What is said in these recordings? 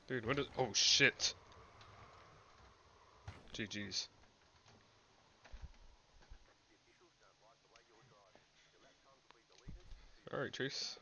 Dude, what is... Oh, shit. GG's. Alright, Chase.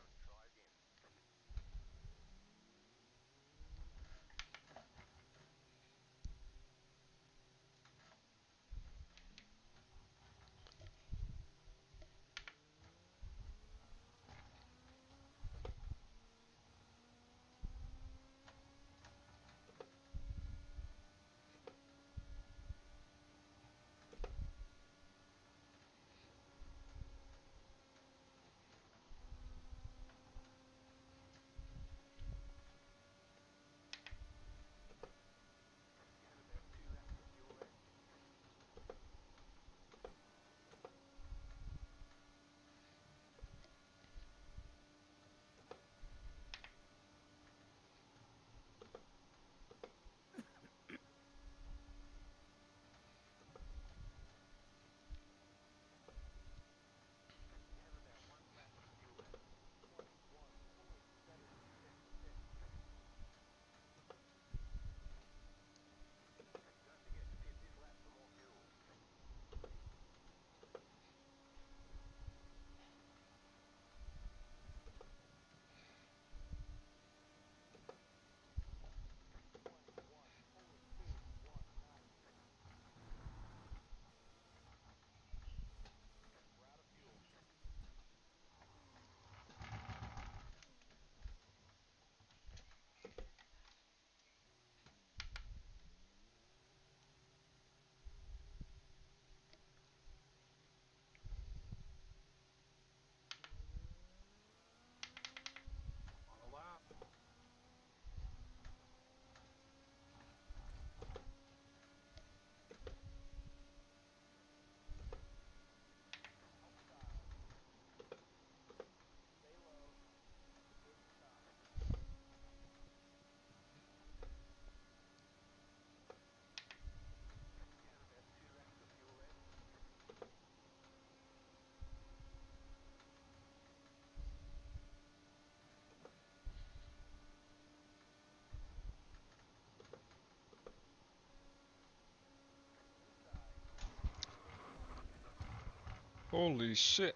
Holy shit.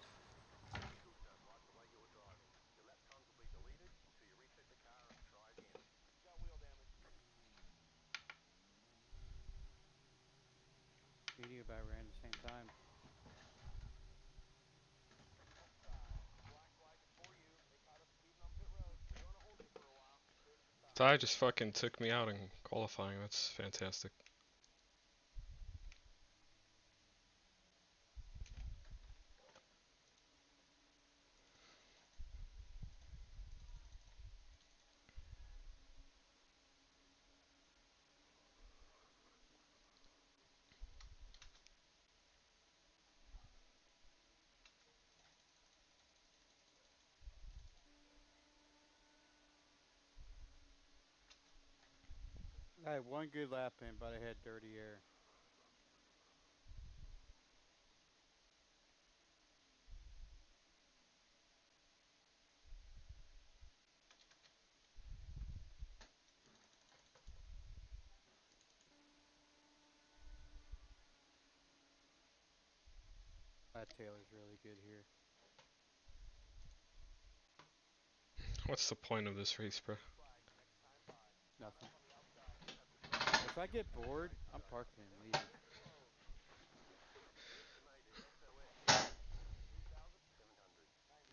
Me and you about ran at the same time. Ty just fucking took me out in qualifying. That's fantastic. I had one good lap in, but I had dirty air. That Taylor's really good here. What's the point of this race, bro? Nothing. If I get bored, I'm parking and leaving.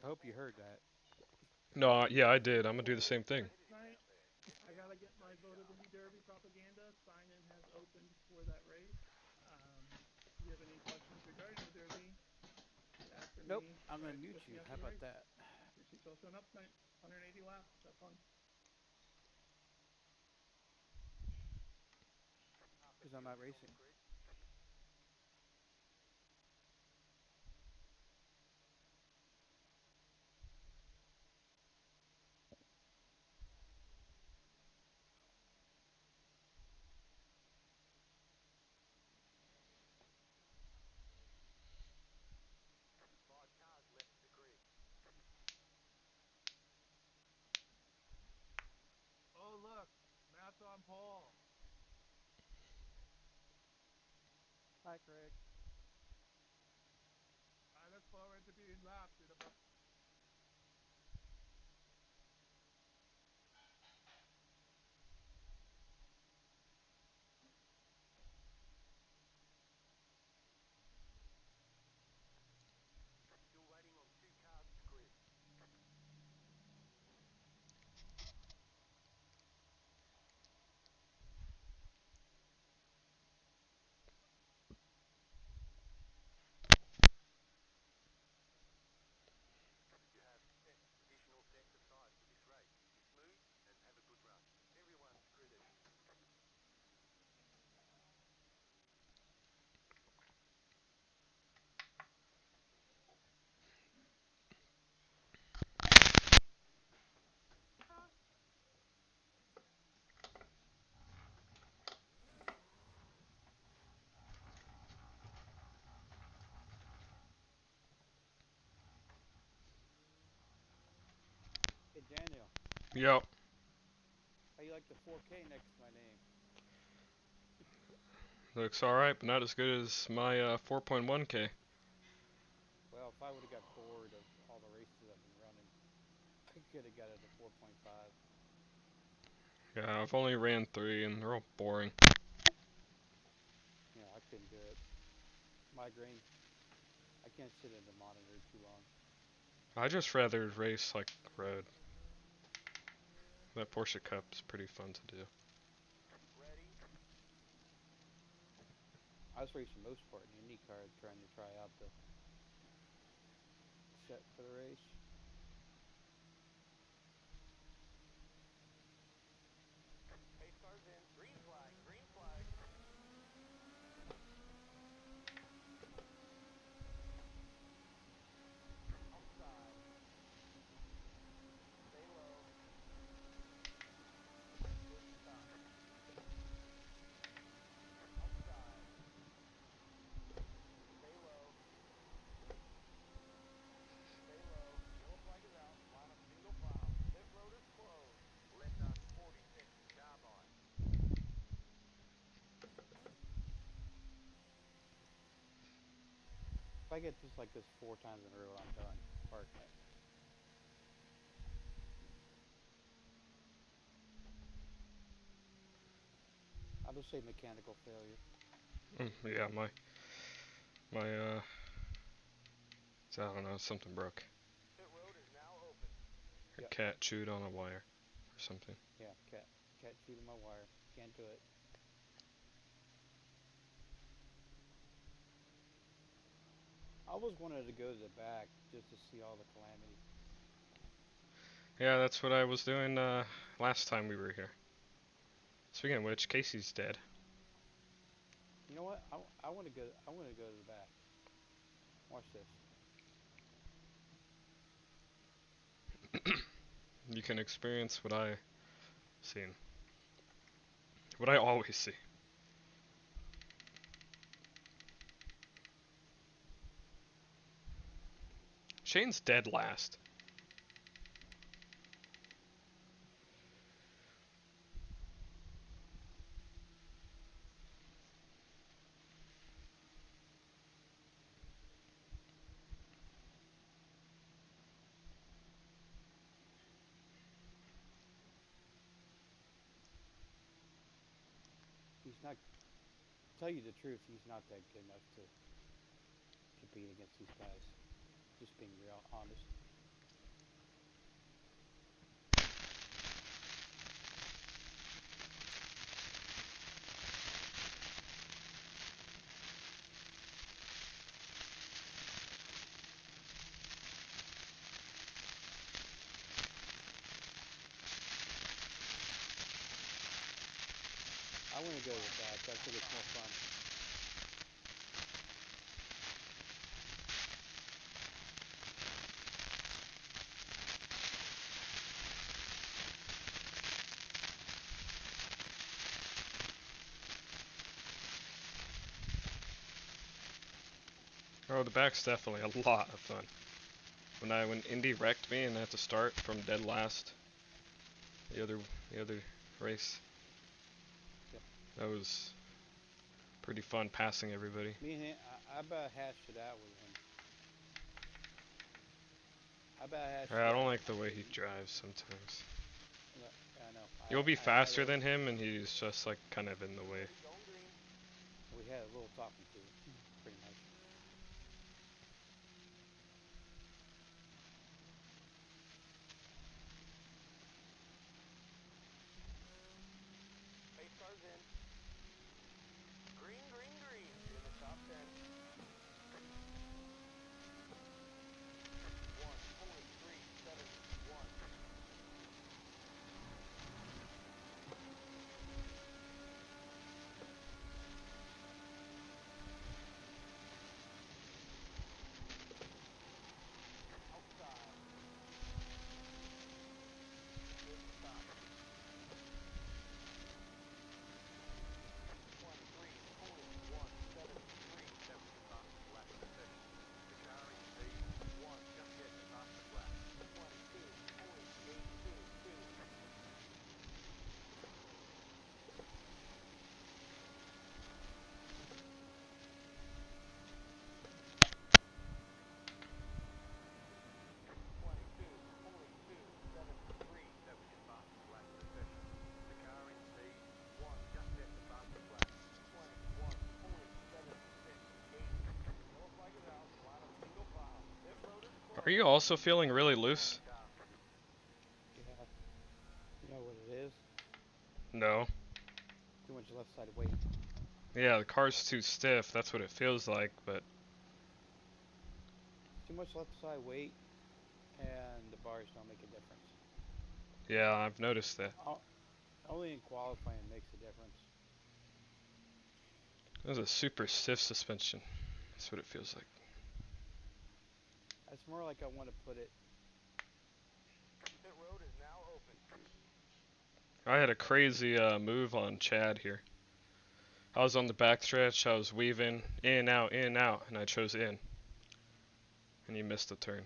I hope you heard that. No, yeah, I did. I'm gonna do the same thing. Tonight, I gotta get my vote of Indy Derby propaganda. Sign-in has opened for that race. If you have any questions regarding the Derby, after Nope, me, I'm gonna try mute with me you. How after the about race. that? Appreciate y'all showing up tonight. 180 laps. Have fun. Because I'm not racing. Oh look, Bye, Craig. I look forward to being laughed at about. Hey, Daniel. Yep. How you like the 4K next to my name? Looks alright, but not as good as my 4.1K. Well, if I would have got bored of all the races I've been running, I could have got it to 4.5. Yeah, I've only ran 3 and they're all boring. Yeah, I couldn't do it. Migraine. I can't sit in the monitor too long. I just rather race like road. That Porsche Cup's pretty fun to do. I was racing most part in IndyCar, trying to try out the set for the race. If I get just like this 4 times in a row, I'm done. Parking it. I'll just say mechanical failure. Yeah, my I don't know, something broke. A Yep. cat chewed on a wire or something. Yeah, cat chewed on my wire. Can't do it. I always wanted to go to the back just to see all the calamity. Yeah, that's what I was doing last time we were here. Speaking of which, Casey's dead. You know what? I want to go. I want to go to the back. Watch this. You can experience what I seen. What I always see. Shane's dead last. He's not. Tell you the truth, he's not that good enough to compete against these guys. Just being real honest. I want to go to the back. I think it's more fun. Oh, the back's definitely a lot of fun. When Indy wrecked me and I had to start from dead last, the other the other race, Yep. that was Pretty fun passing everybody. Me and him, I about hashed it out with him. I about hashed I it don't out with like him. the I way said, he drives sometimes. I know. You'll be I had faster than him, and he's just like kind of in the way. we had a little talking to, pretty much. Pace cars in. Green, green, green. In the top 10. 1.371. Outside. Good stop. 13.173. That was the fastest lap of the session. The car in P1 just getting the fastest lap. 22.822. That was your fastest lap of the session. The car in P1 just getting the fastest lap. 21.768. Yellow flag is out. Line up single file. Pit road is Are you closed. also feeling really loose? Yeah. You know what it is? No. Too much left side weight. Yeah, the car's too stiff. That's what it feels like, but Too much left side weight, and the bars don't make a difference. yeah, I've noticed that. Only in qualifying makes a difference. It was a super stiff suspension. That's what it feels like. That's more like I want to put it. Pit road is now open. I had a crazy move on Chad here. I was on the backstretch, I was weaving in, out, and I chose in. And he missed the turn.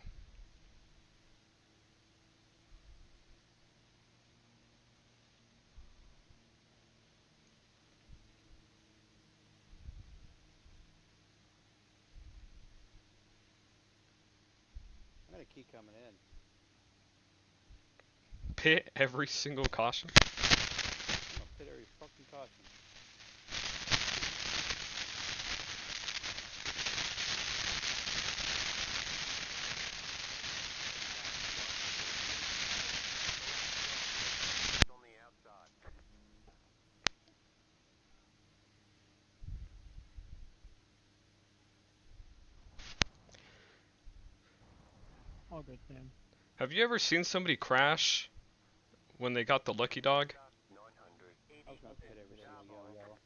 I'm gonna keep coming in. Pit every single caution? I'm gonna pit every fucking caution. On the outside. All good, Sam. Have you ever seen somebody crash when they got the lucky dog? 980. I was gonna pit every single yellow.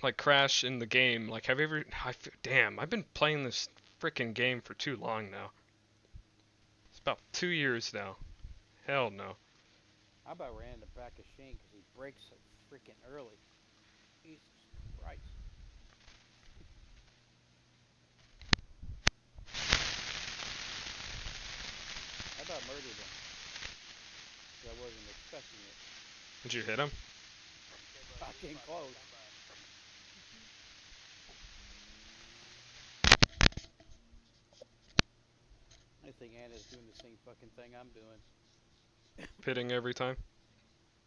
Like crash in the game. Like have you ever damn, I've been playing this freaking game for too long now. It's about 2 years now. Hell no. I about ran in the back of Shane because he brakes so freaking early. Jesus Christ. I about murdered him. Because I wasn't expecting it. Did you hit him? Fucking close. I think Anna's doing the same fucking thing I'm doing. Pitting every time?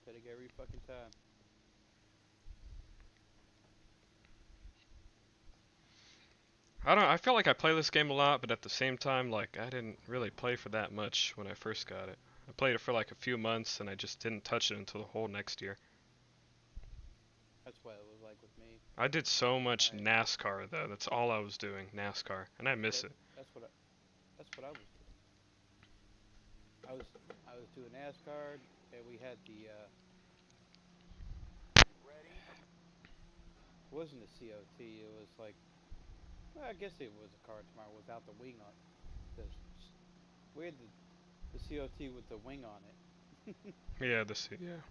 Pitting every fucking time. I feel like I play this game a lot, but at the same time, like, I didn't really play for that much when I first got it. I played it for like a few months, and I just didn't touch it until the whole next year. That's what it was like with me. I did so much Right. NASCAR, though. That's all I was doing, NASCAR, and I miss it. That's what I was doing. I was doing NASCAR, and we had the Ready? it wasn't a COT. It was like, well, I guess it was a car tomorrow without the wing on. We had the COT with the wing on it. Yeah, yeah.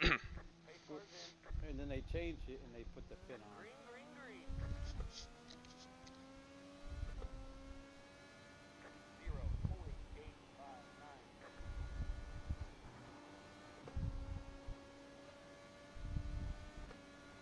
Pace cars in. And then they changed it and they put the fin on. Green, green, green. 0.859.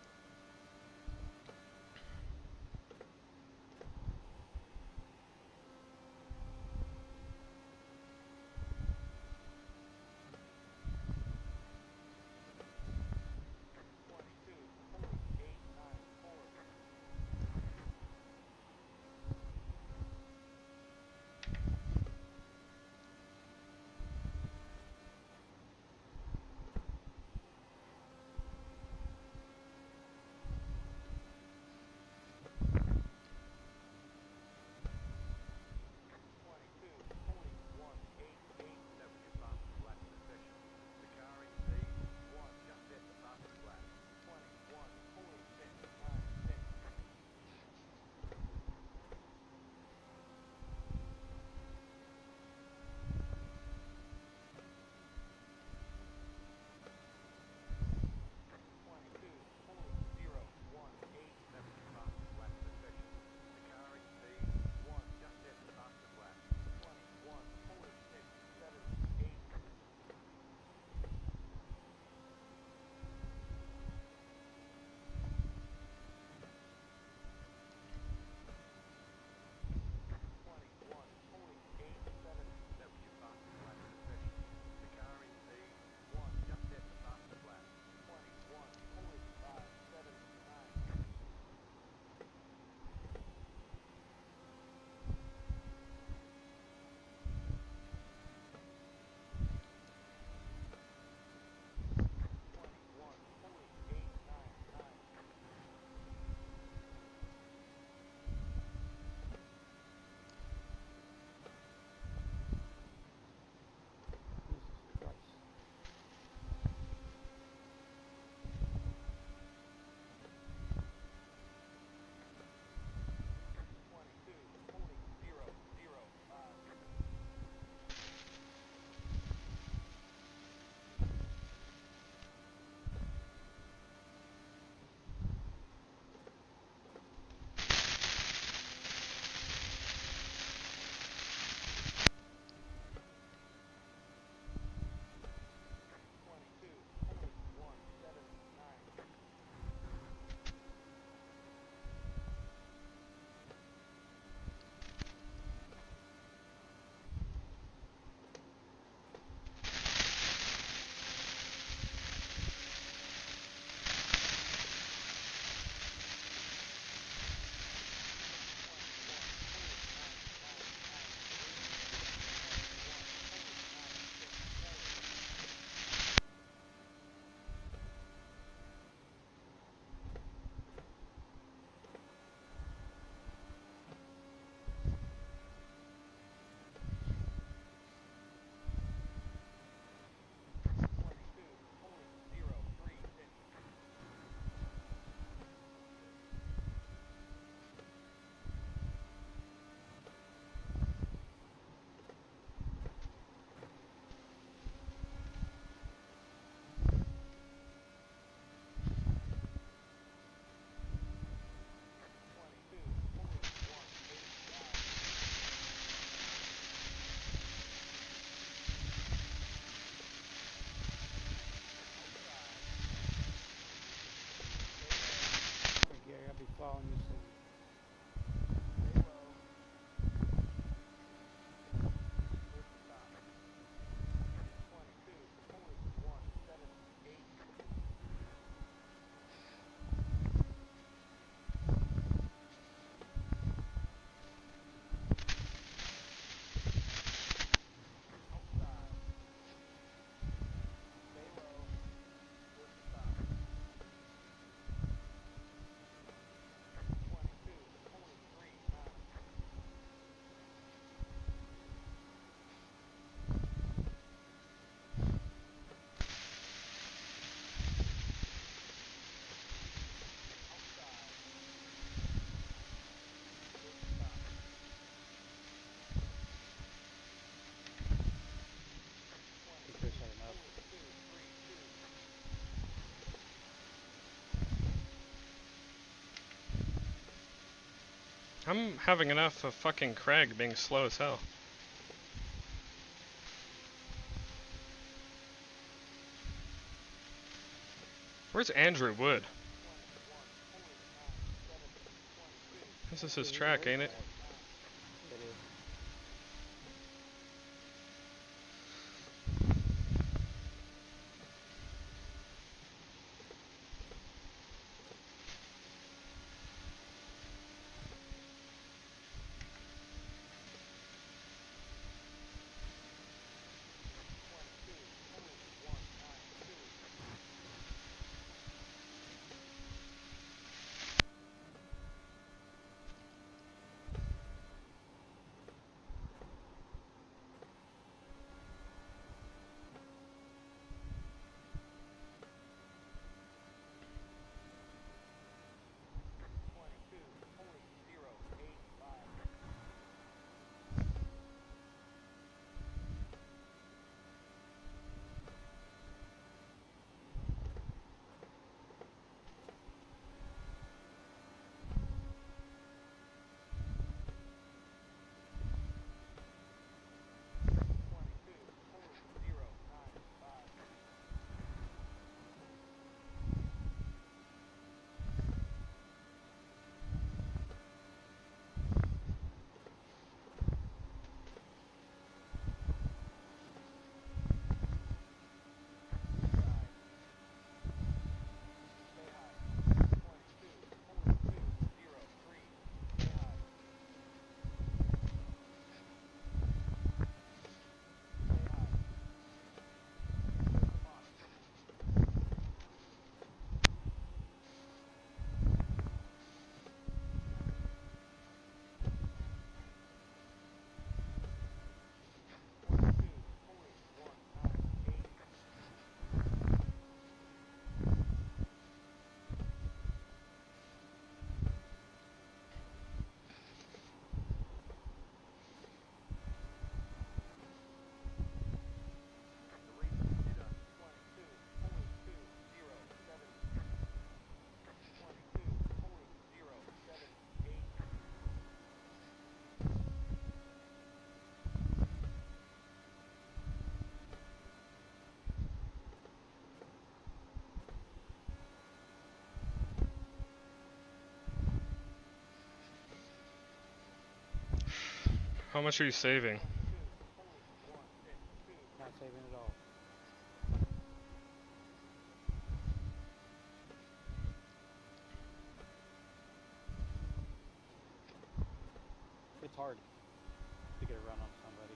I'm having enough of fucking Craig being slow as hell. Where's Andrew Wood? This is his His track, ain't it? racetrack. It is. How much are you saving? Not saving at all. It's hard to get a run on somebody.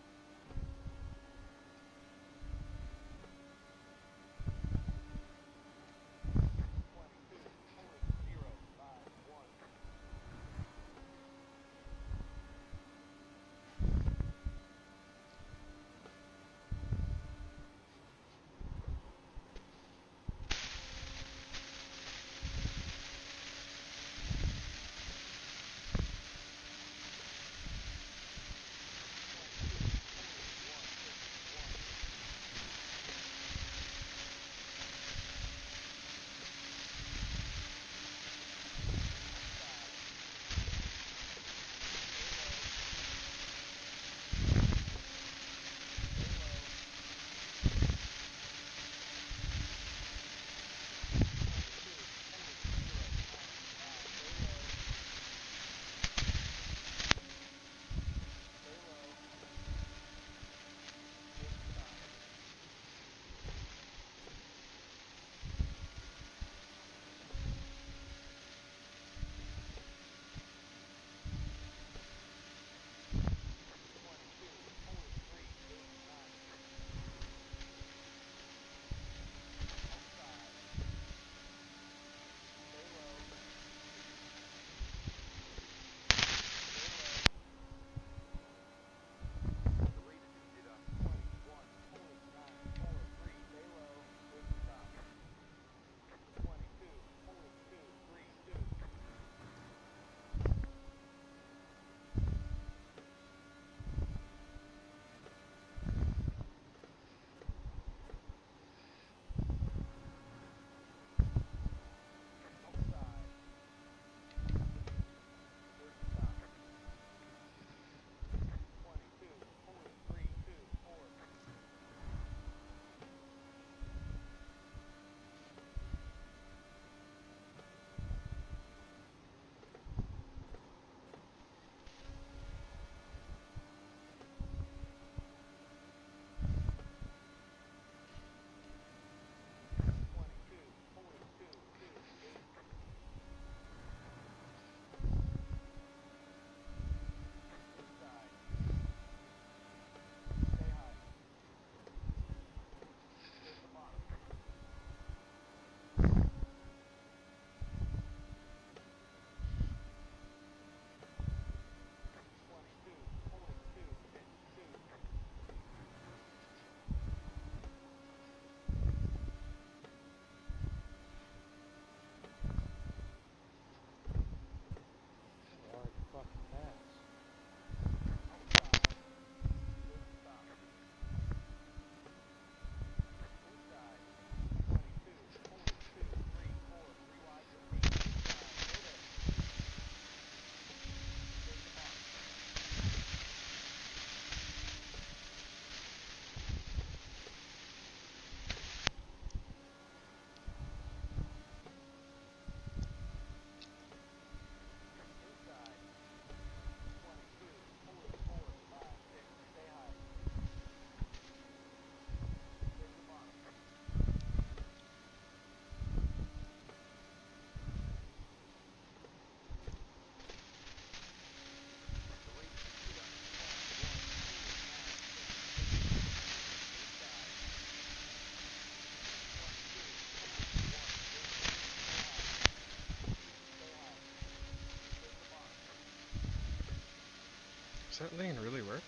Does that lane really work?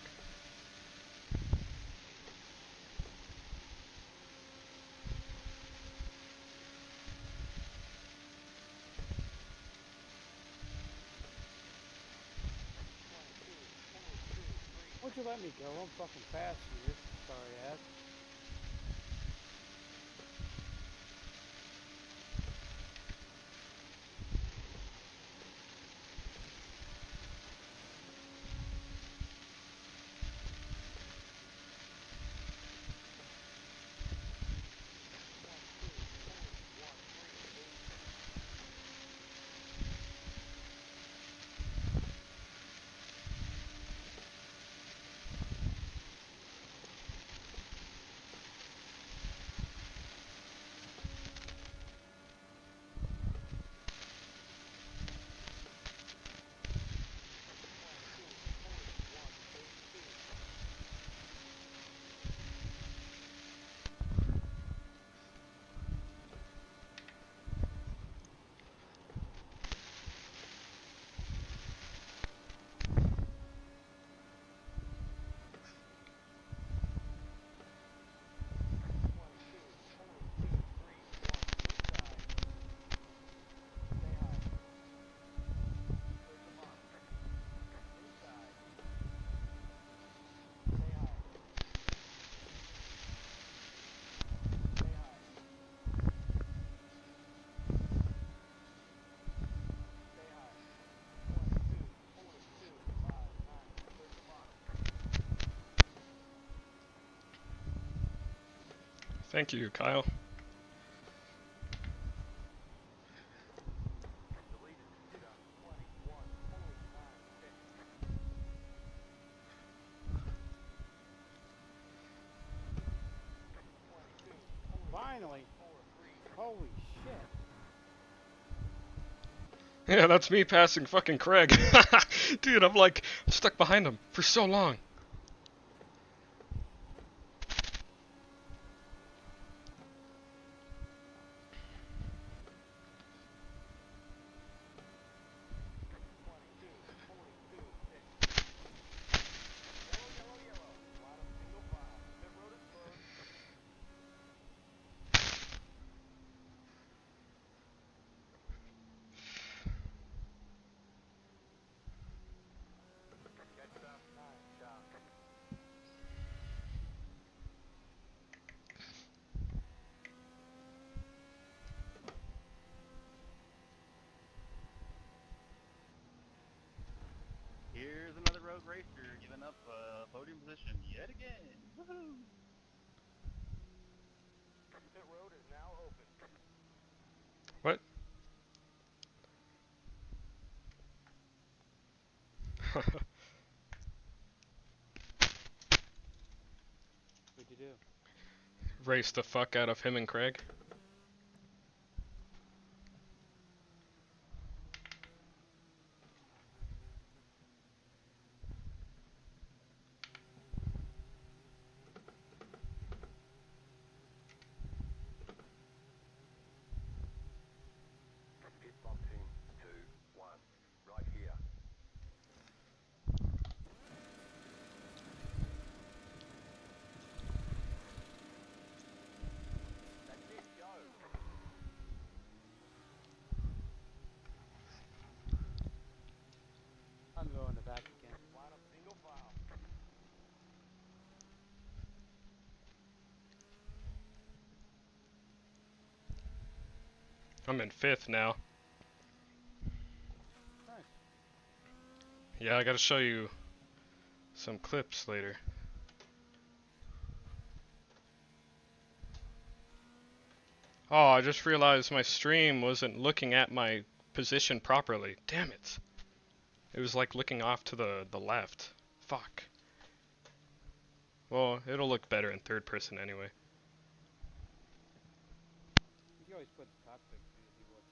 Won't you let me go? I'm fucking fast here. Sorry, ass. Thank you, Kyle. Finally. Holy shit. Yeah, that's me passing fucking Craig. Dude, I'm stuck behind him for so long. Here's another rogue racer giving up podium position yet again. Woohoo! Pit road is now open. What? What'd you do? Race the fuck out of him and Craig. Pit box in 2, 1. Right here. That's it, go. I'm going to back again. Line up single file. I'm in 5th now. Nice. Yeah, I gotta show you some clips later. Oh, I just realized my stream wasn't looking at my position properly. Damn it. It was like looking off to the left. Fuck. Well, it'll look better in third person anyway. You can always put the cockpit view if you want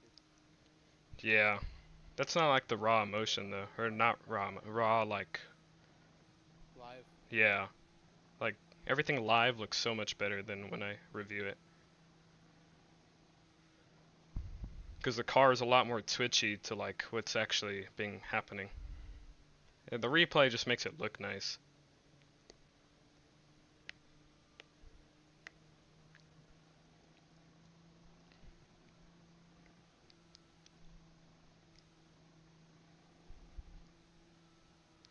to. Yeah. That's not like the raw emotion though. Or not raw like, Live. yeah. Like, everything live looks so much better than when I review it. Because the car is a lot more twitchy to like what's actually being happening. And the replay just makes it look nice.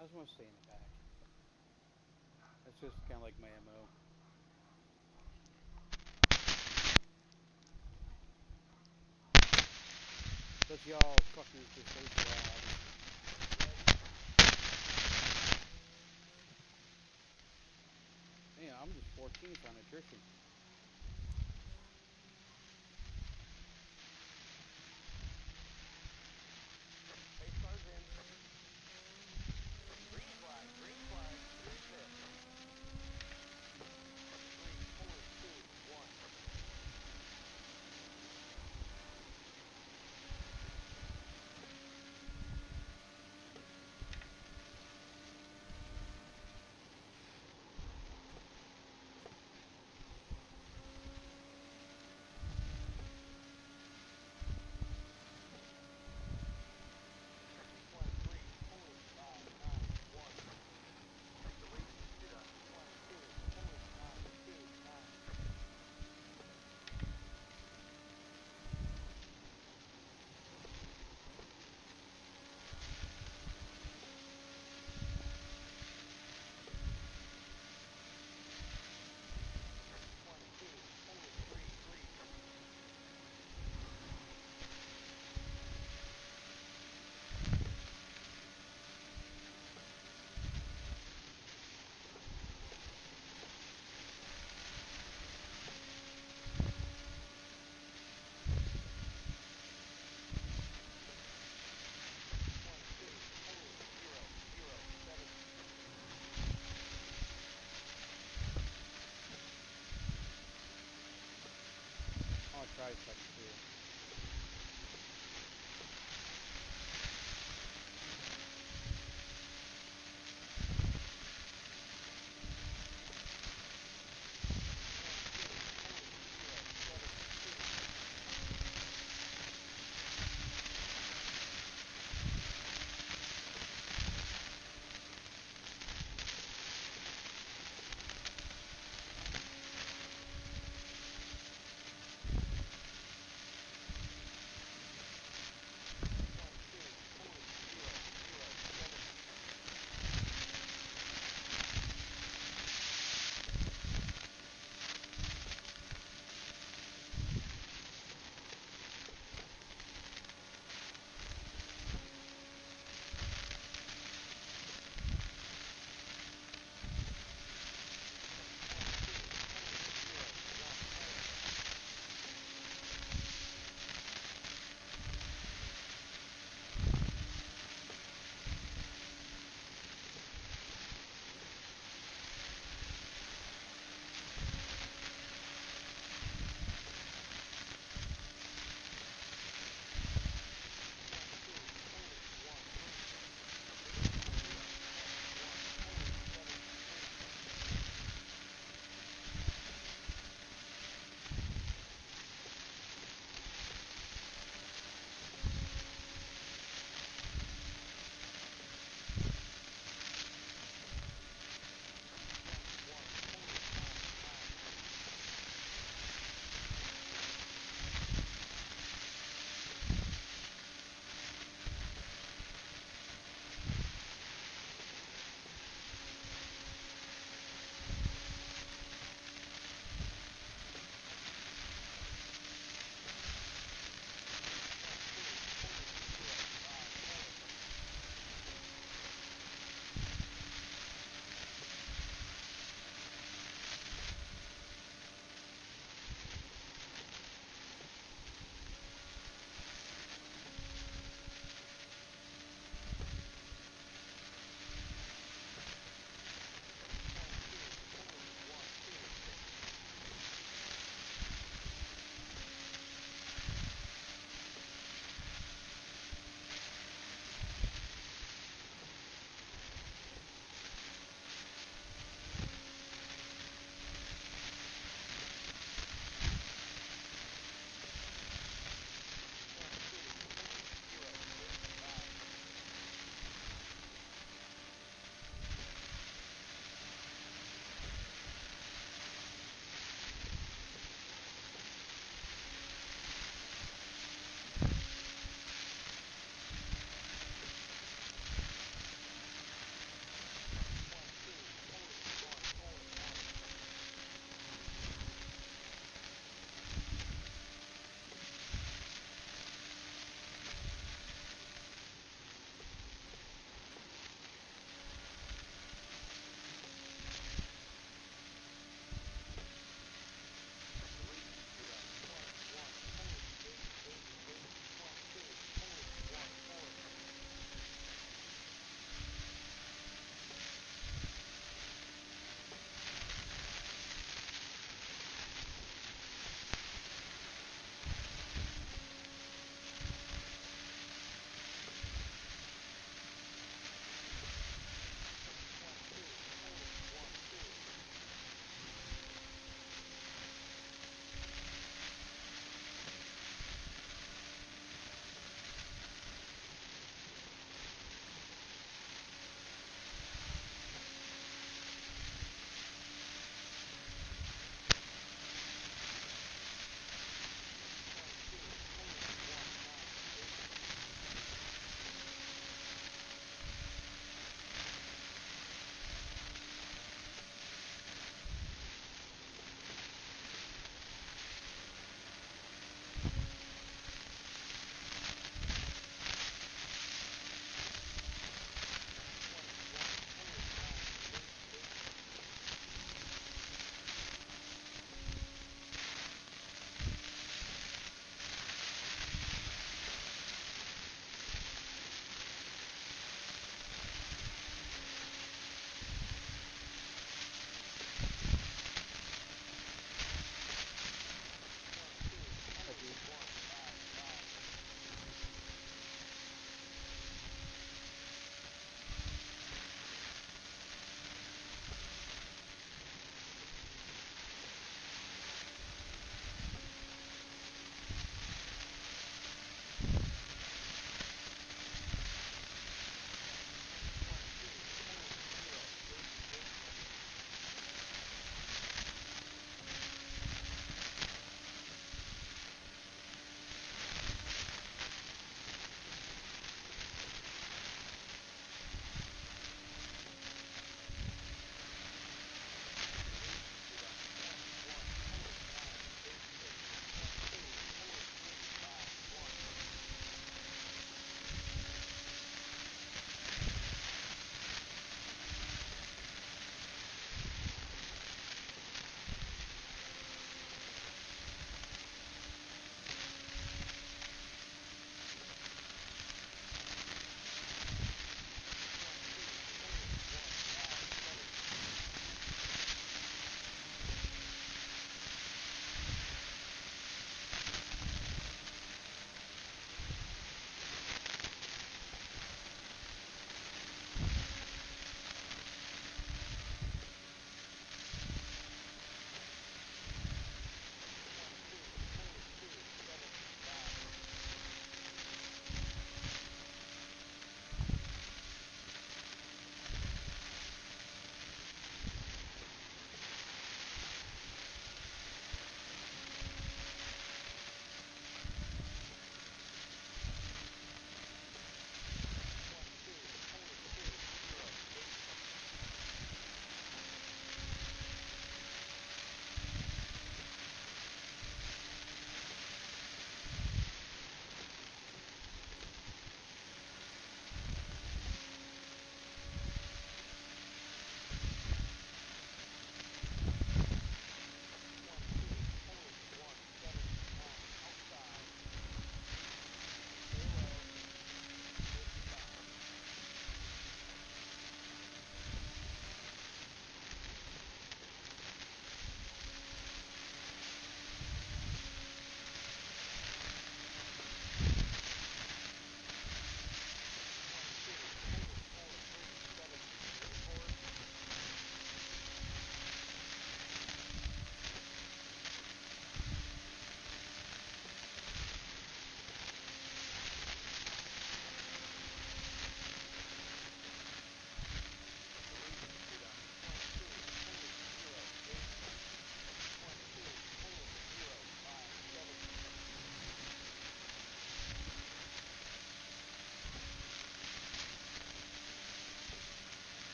I just want to stay in the back. That's just kind of like my MO. But y'all fuckers just so loud. Man, I'm just 14th on attrition. Pace cars in. Green flag, three set. 3, 4, 2, 1.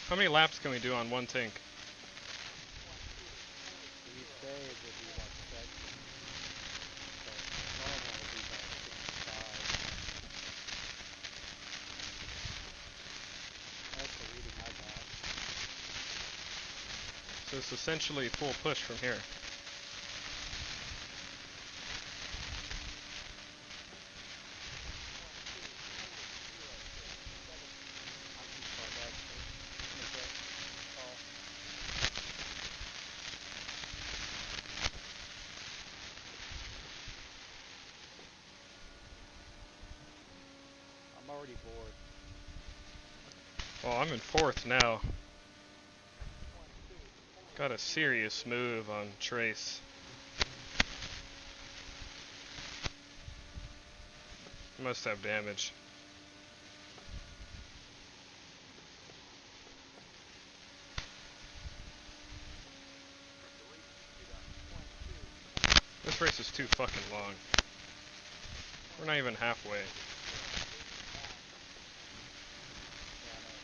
How many laps can we do on one tank? He said it'd be like 70. But normal would be about 65. That's the reading I got. So it's essentially full push from here. I'm too far back to make that call. I'm already bored. Well, I'm in 4th now. Got a serious move on Trace. Must have damage. This race is too fucking long. We're not even halfway. Yeah, I know.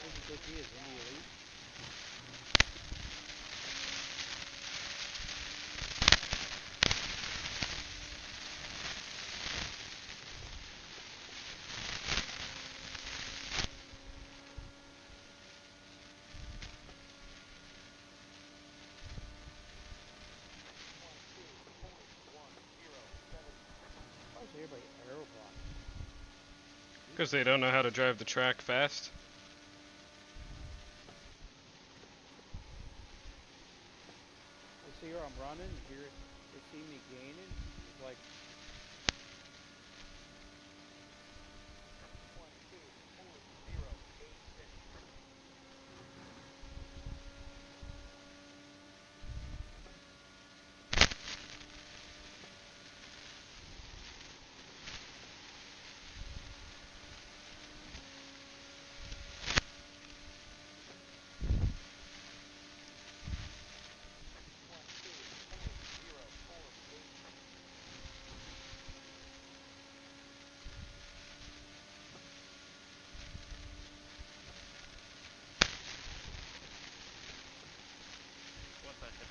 Who does he think he is? In the elite? Why is everybody arrow blocking? Because they don't know how to drive the track fast. They see here I'm running. Here they see me gaining. It's like One second.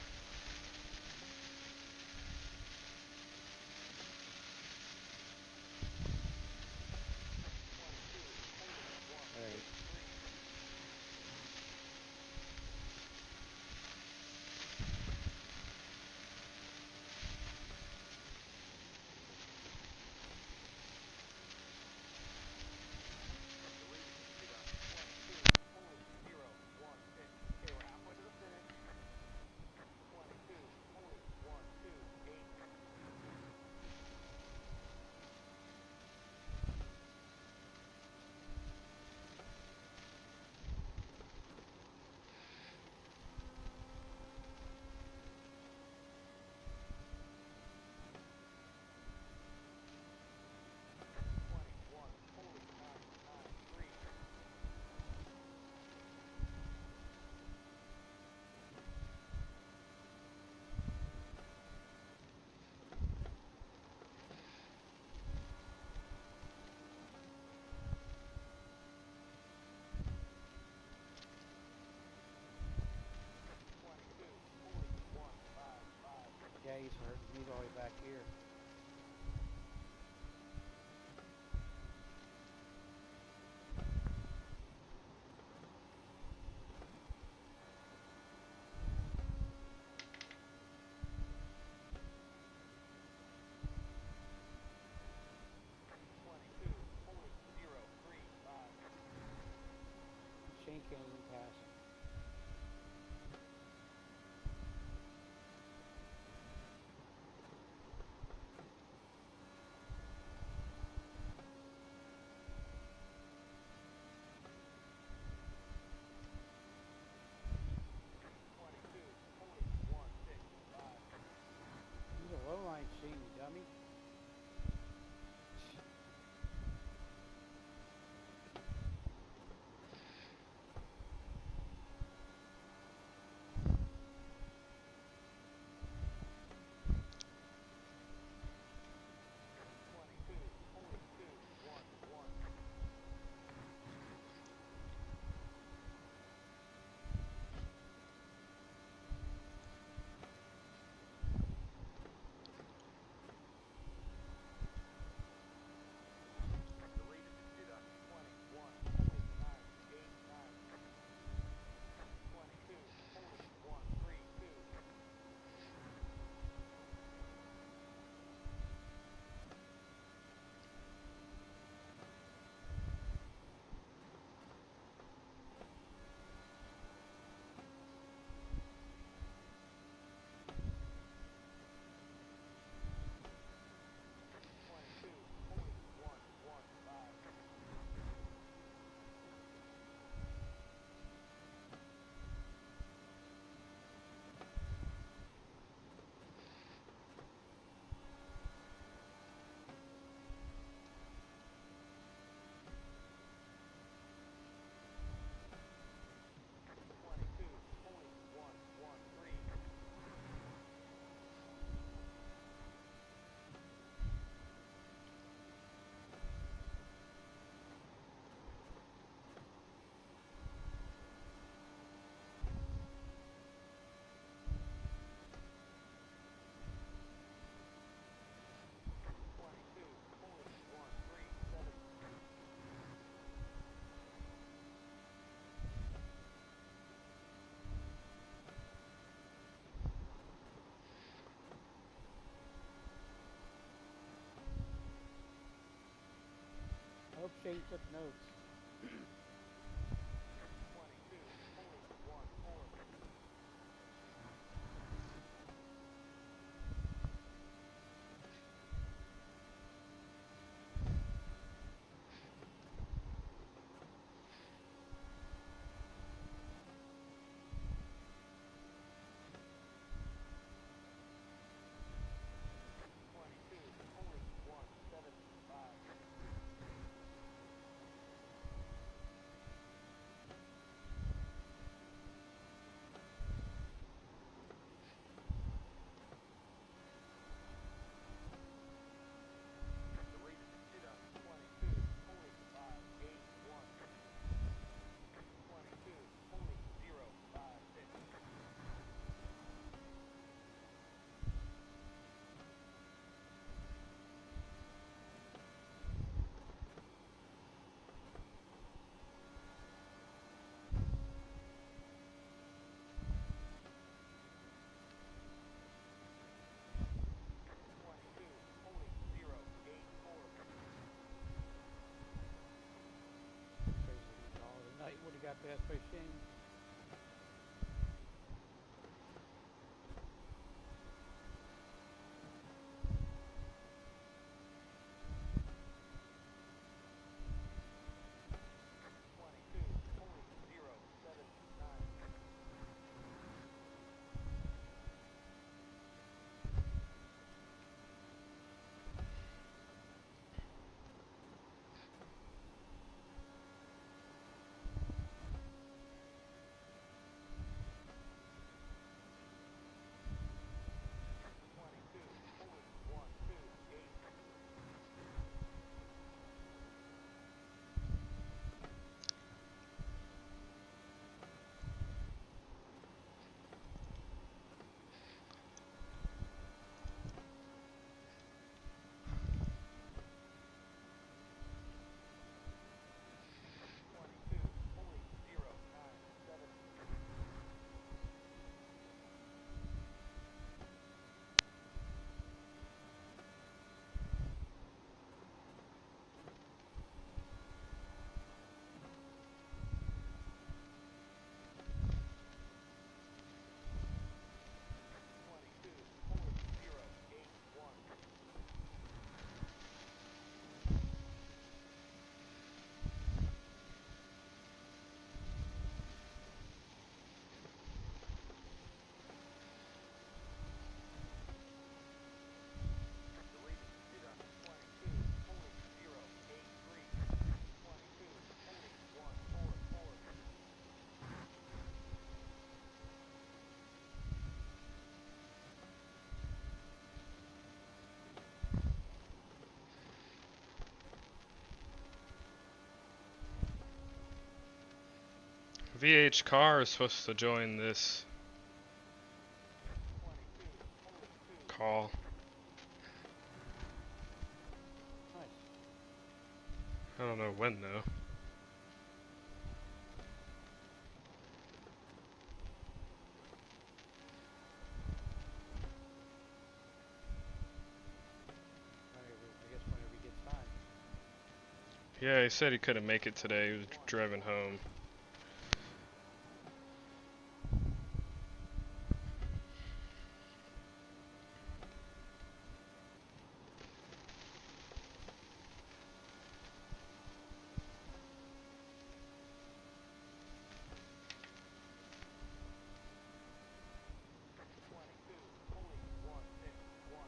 Alright. Yeah, he's hurting. He's all the way back here. Shane can't even pass him. Okay, you took notes. 22, police, 1-4. Police 175. Deleted Cheetah 22, police 581. 22, police 056. Police 084. Crazy call of the night would have got passed by Shane. Police 079. Police 128. Police 097. Police 081. Deleted Cheetah 22, police 083. 22, police 144. VH car is supposed to join this 22, police 2. call. Nice. I don't know when though. I guess whenever he gets time. Yeah, he said he couldn't make it today. He was driving home. Police 161.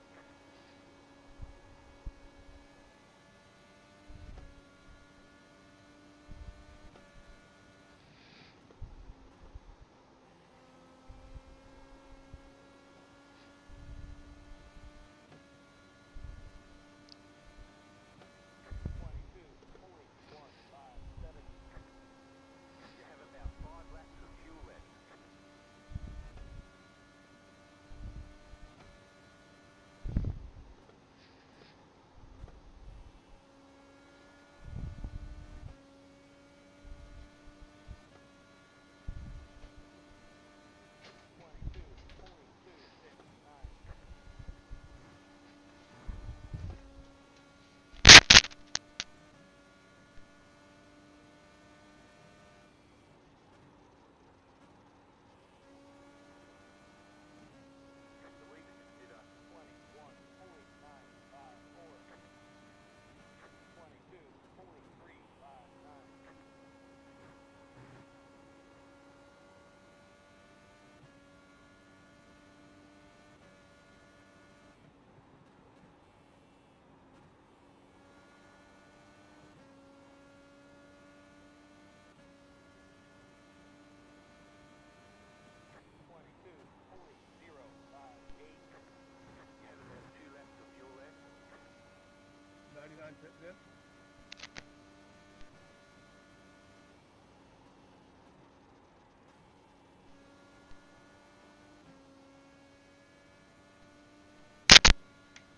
pit good.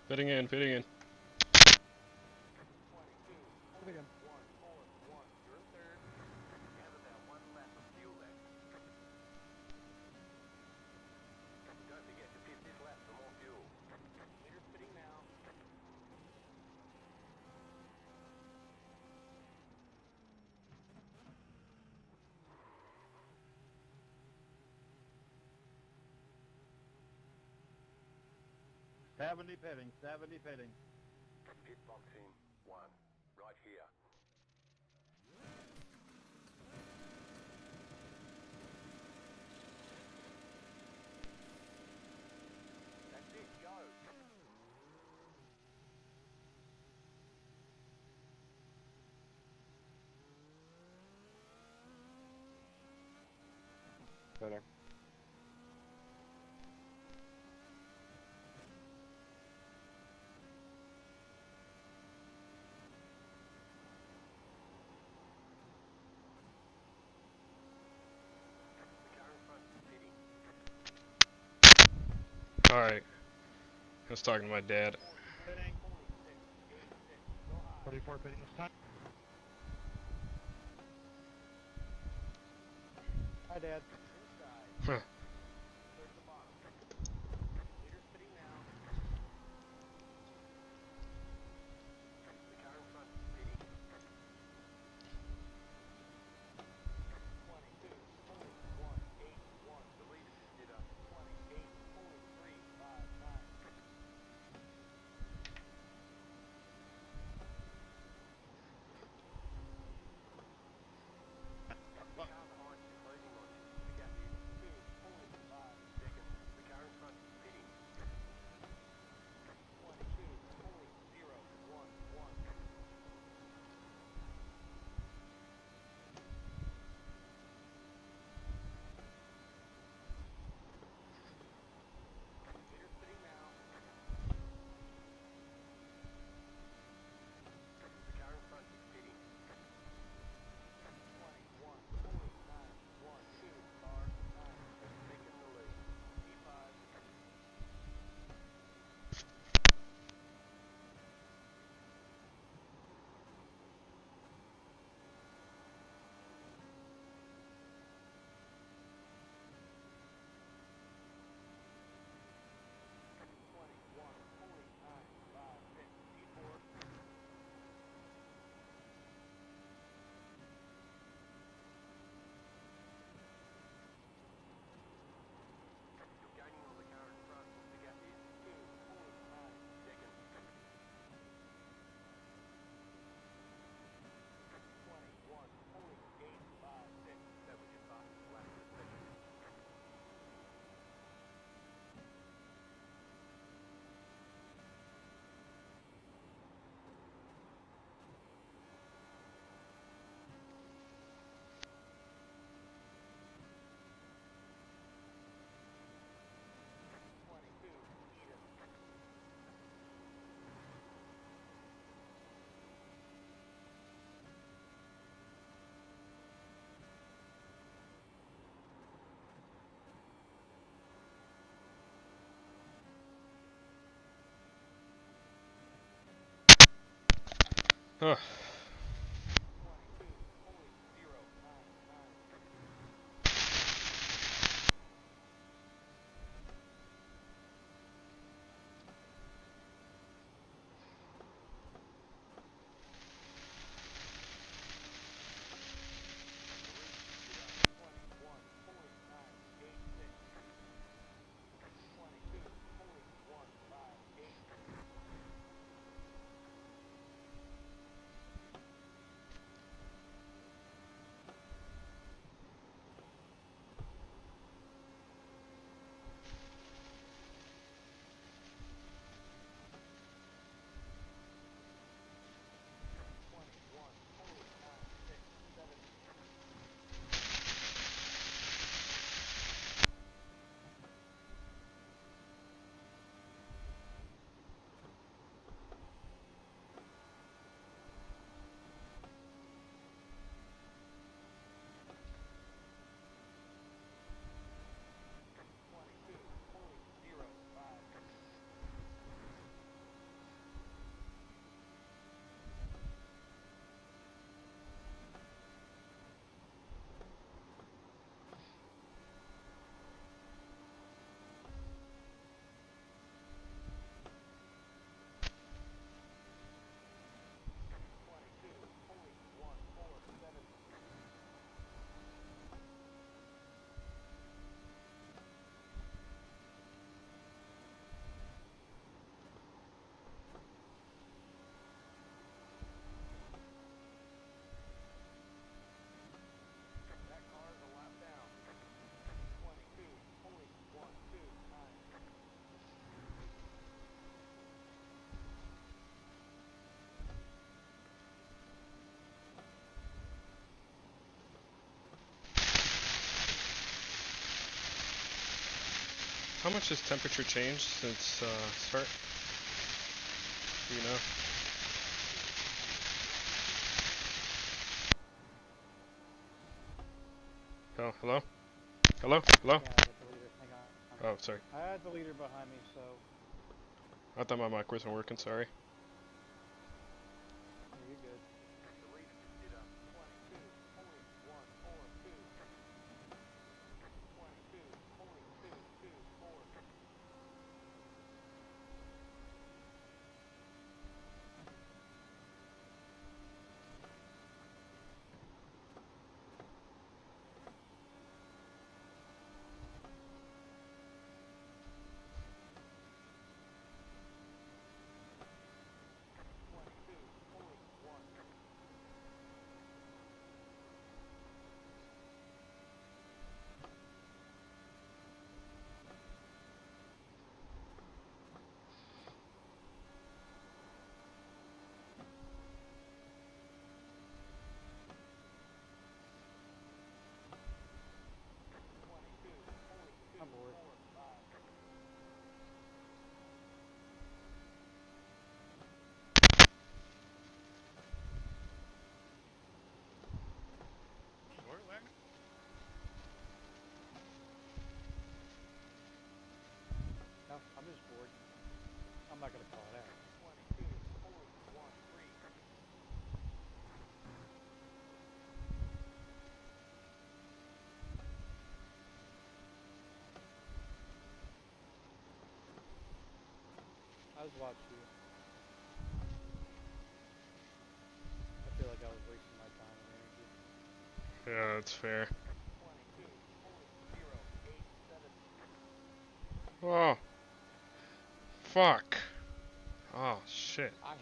Fitting in, fitting in. 22, Pit again. 141. You're in third. You have about 1 lap of fuel left. Don't forget to pit this lap for more fuel. Leader's pitting now. Seventy pitting, 70 pitting. Pit box in 1. Right here. That's it, go. Better. The car in front is pitting. Alright. I was talking to my dad. Pitting. 86. Go high. 44 pitting this time. Hi, Dad. Inside. Huh. Clear to the bottom. Leader's pitting now. The car in front is pitting. 22.181. The leader did up. 28.359. The car behind is closing on you. The gap is 2.5 seconds. The car in front is pitting. 22.011. Leader's pitting now. The car in front is pitting. 21.912. Car 9. Taking the lead. P5. P4. You're gaining on the car in front. The gap is 2.9 seconds. 21.85 seconds. That was your fastest lap of the session. Even. Huh. 22.099. How much has temperature changed since start? Do you know? Oh, hello? Hello? Hello? Yeah, I got the leader. Hang on. Oh, sorry. I had the leader behind me, so I thought my mic wasn't working, sorry. yeah, you're good. The leader just did a 22.142. 22.224. I'm bored. Short wagon? No, I'm just bored. I'm not gonna call it out. 22.13. I just watched you. I feel like I was wasting my time and energy. Yeah, that's fair. 22.087. Oh, fuck. Oh, shit. I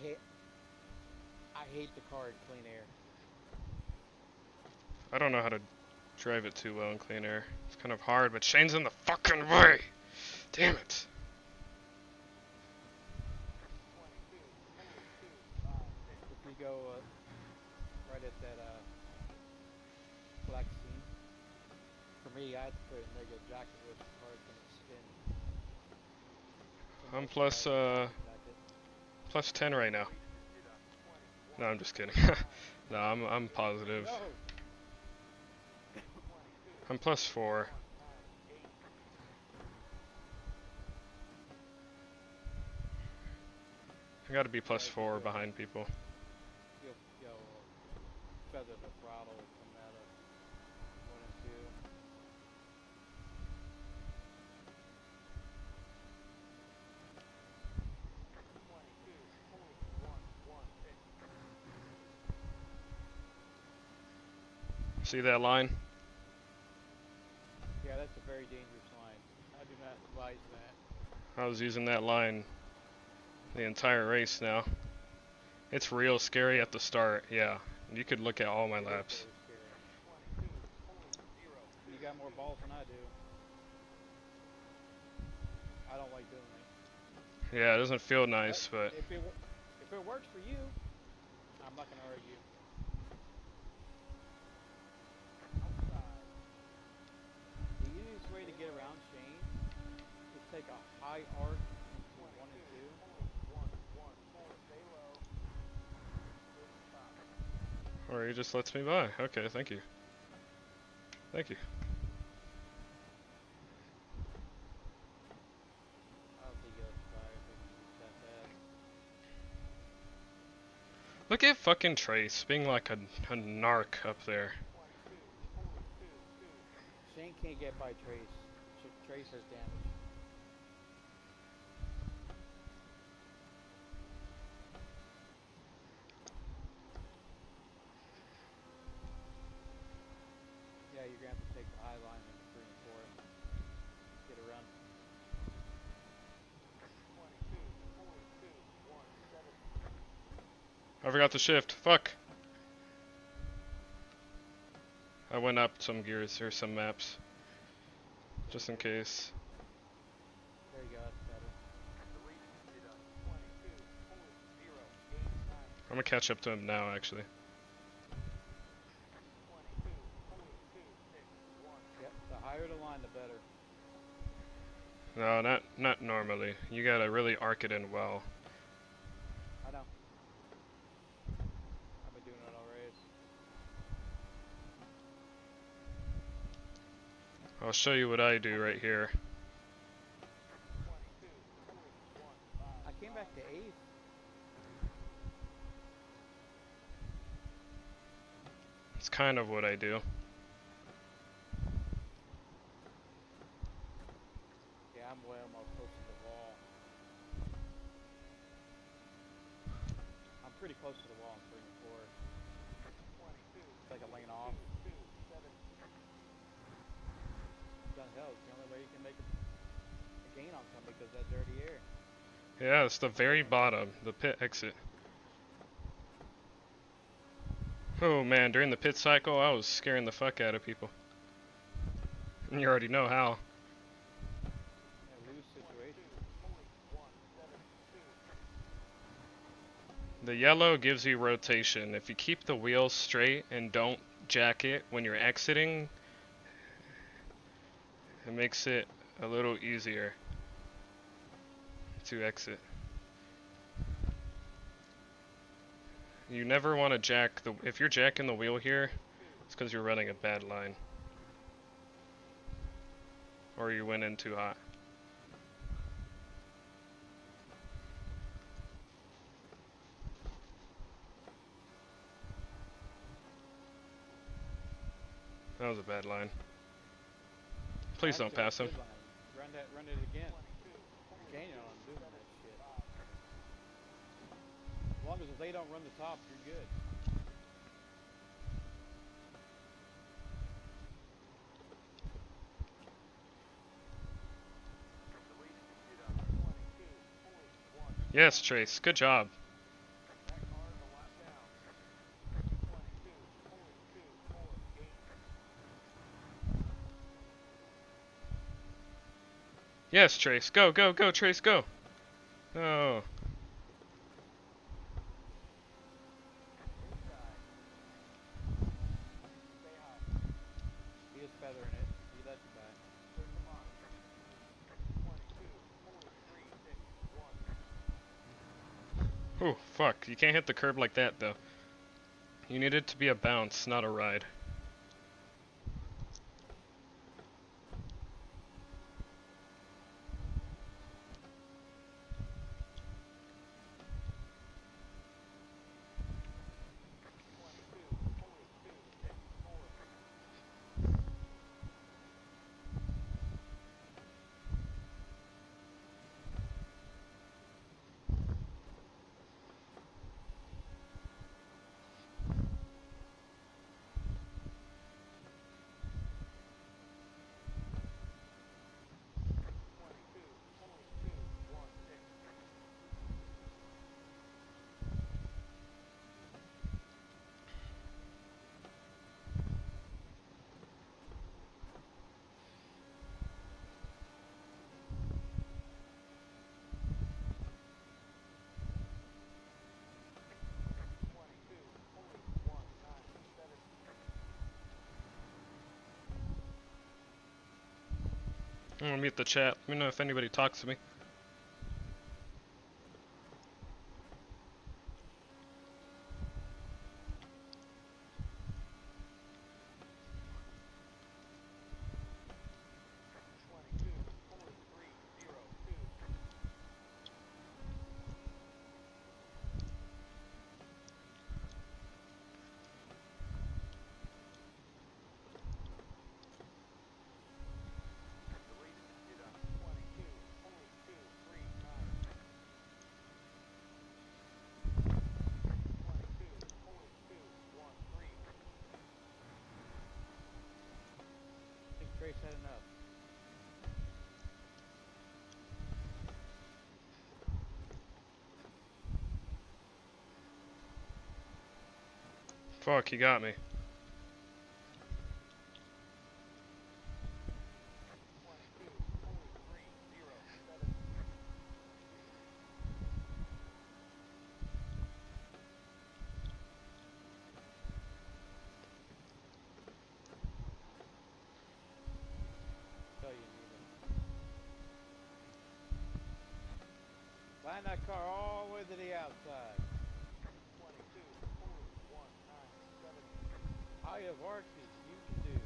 hate the car in clean air. I don't know how to drive it too well in clean air. It's kind of hard, but Shane's in the fucking way. Damn it. 22.256. If you go right at that black scene, for me, I had to put a negative jacket with the car's gonna spin. So I'm most cars plus, have a positive jacket. plus 10 right now. Leader just did a No, I'm just kidding. 21.9. No, I'm positive. No. I'm plus 4. 22.198. I gotta be plus Yeah, 4 behind people. You'll feather the throttle coming out of 1 and 2. See that line? Yeah, that's a very dangerous line. I do not advise that. I was using that line the entire race now. It's real scary at the start, yeah. You could look at all my It is laps. very scary. You got more balls than I do. I don't like doing it. Yeah, it doesn't feel But nice, but if it works for you, I'm not gonna argue. The easiest way to get around Shane is take a high arc into 1 and 2. or he just lets me by. Okay, thank you. Thank you. I don't think he'll try if it's that bad. Look at fucking Trace being like a narc up there. Shane can't get by Trace. Trace has damage. Yeah, you're gonna have to take the high line in 3 and 4. Get around. I forgot to shift. Fuck. I went up some gears or some maps. Just in case. There you go, that's better. I'm gonna catch up to him now, actually. Yep, the higher the line, the better. No, normally. You gotta really arc it in well. I know. I've been doing it all race. I'll show you what I do right here. I came back to 8th. It's kind of what I do. Yeah, I'm way almost close to the wall. I'm pretty close to the wall in 3 and 4. It's like a lane off. John hell, it's the only way you can make a gain on something because that dirty air. Yeah, it's the very bottom, the pit exit. Oh man, during the pit cycle, I was scaring the fuck out of people. And you already know how. Yeah, lose situation. The yellow gives you rotation. If you keep the wheel straight and don't jack it when you're exiting, it makes it a little easier to exit. You never want to jack the, if you're jacking the wheel here, it's because you're running a bad line. Or you went in too hot. That was a bad line. Please don't Actually, pass him. good line. Run it again. Canyon on doing that shit. As long as they don't run the top, you're good. Yes, Trace. Good job. Yes, Trace. Go, go, go, Trace, go. Oh. He is feathering it. He lets you back. Oh, fuck. You can't hit the curb like that, though. You need it to be a bounce, not a ride. I'm gonna mute the chat. Let me know if anybody talks to me. I think Trace had enough. Fuck, he got me. Tell you need him. Line that car all the way to the outside. 22.197. I have arches. You can do.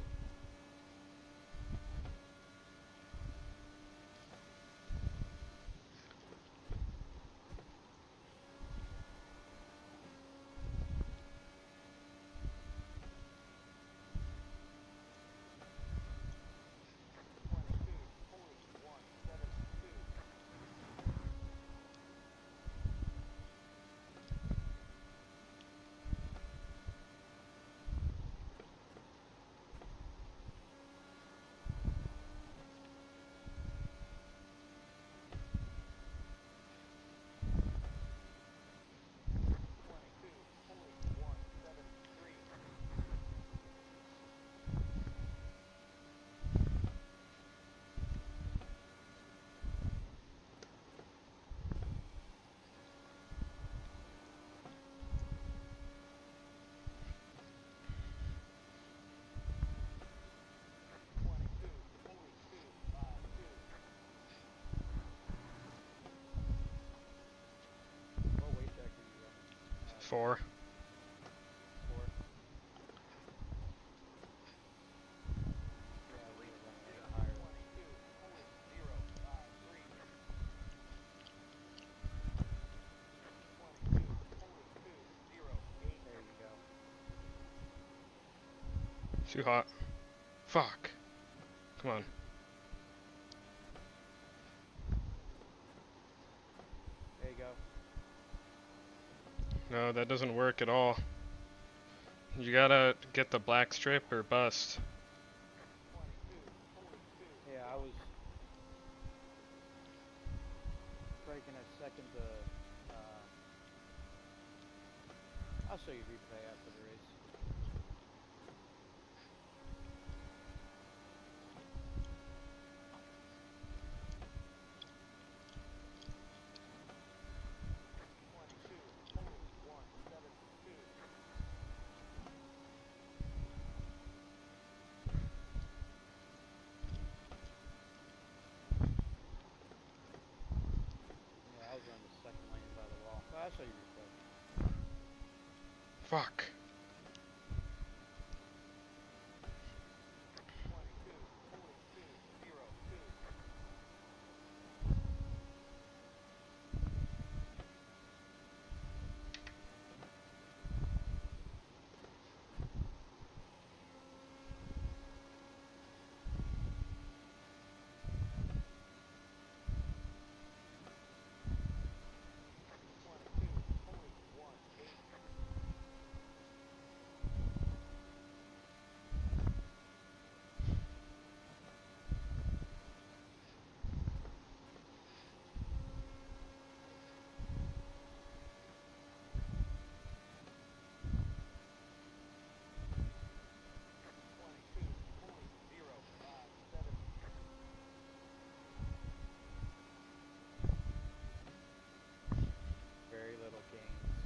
What weight check are you running? 4. 4. Yeah, we were running a little higher. There you go. Too hot. Fuck. Come on. There you go. No, that doesn't work at all. You gotta get the black strip or bust. Yeah, I was breaking a second to. I'll show you replay after the race. Yeah, I was on the second lane by the wall. Well, I'll show you replay. Fuck. Very little gains.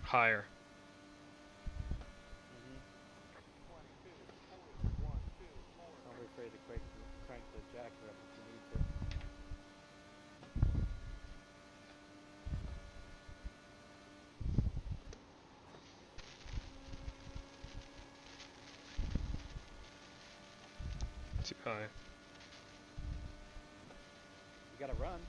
Higher. Don't be afraid to crank the jacket up if you need to. Too high. You gotta run.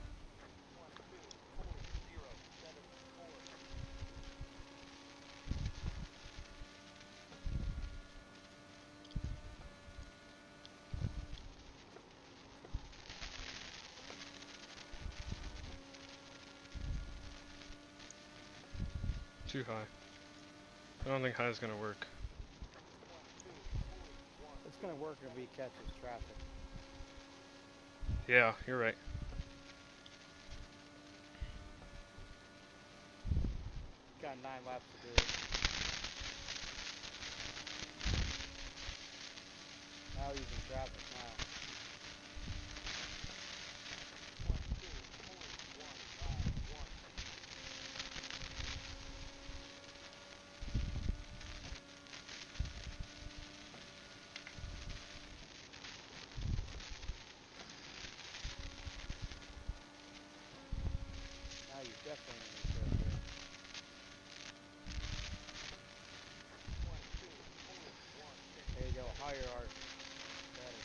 Too high. I don't think high is gonna work. It's gonna work if he catches traffic. Yeah, you're right. Got 9 laps to do it. Now he's in traffic now. higher are better.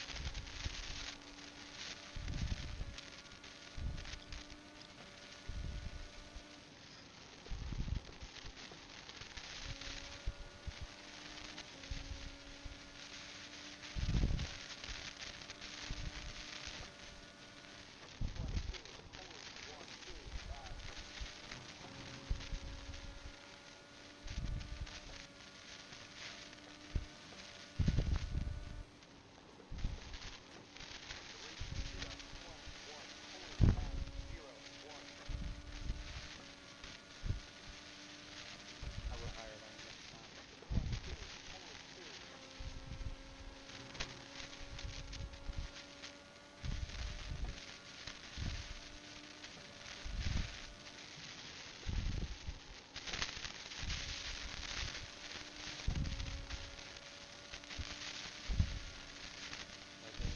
I wrote higher lanes at the time. Like Amy.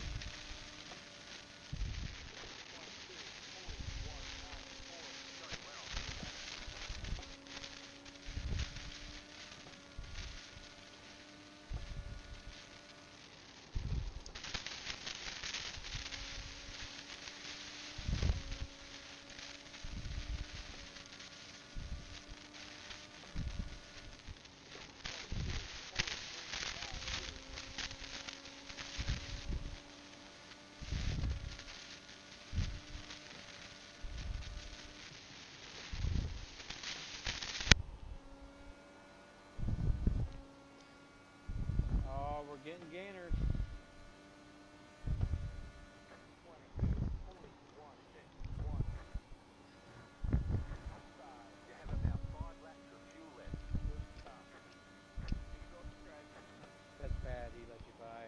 Oh, we're getting gainers. You have about 5 laps of fuel left. Good stuff. He's on track. That's bad. He let you by.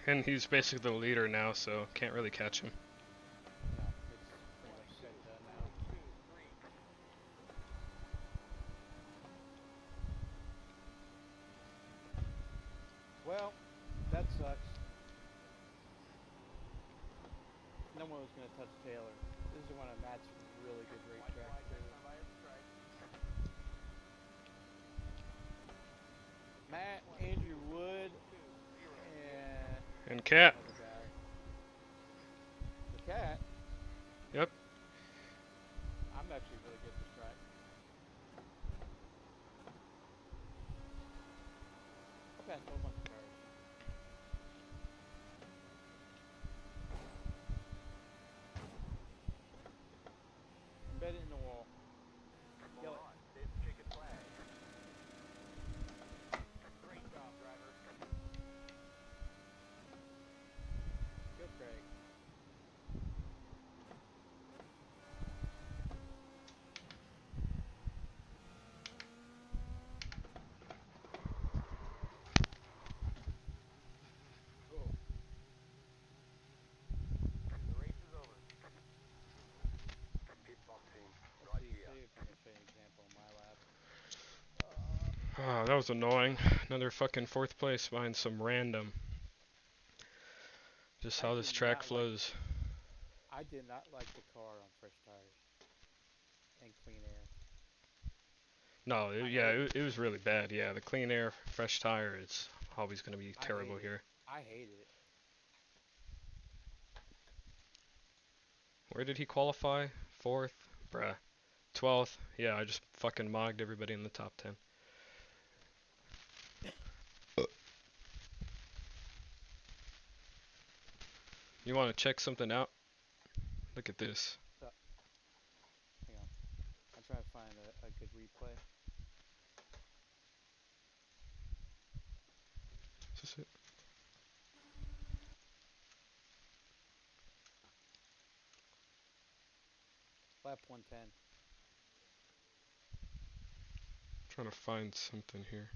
And he's basically the leader now, so can't really catch him. No, it's pretty much said and done now. 2, 3. Well, that sucks. No one was gonna touch Taylor. This is one of Matt's really good racetracks too. Matt, Andrew Wood, and And Cat. another guy. The cat. Yep. I'm actually really good at this track. I passed a whole bunch of cars. Embed it in the wall. Kill it. Alright, there's the chicken flag. Great job, driver. Go, Craig. Oh, The race is over. Pit stop team, let's right see. here. See if I can show you an example on my lap. Oh, that was annoying. Another fucking fourth place behind some random. Just I how do this track not like- flows. I did not like the car on fresh tires and clean air. No, I yeah, hate it was really bad. Yeah, the clean air, fresh tire is always going to be I terrible hate it. here. I hated it. Where did he qualify? Fourth? Bruh. 12th? Yeah, I just fucking mogged everybody in the top 10. You want to check something out? Look at this. Hang on. I'm trying to find a good replay. Is this it? Lap 110. Trying to find something here.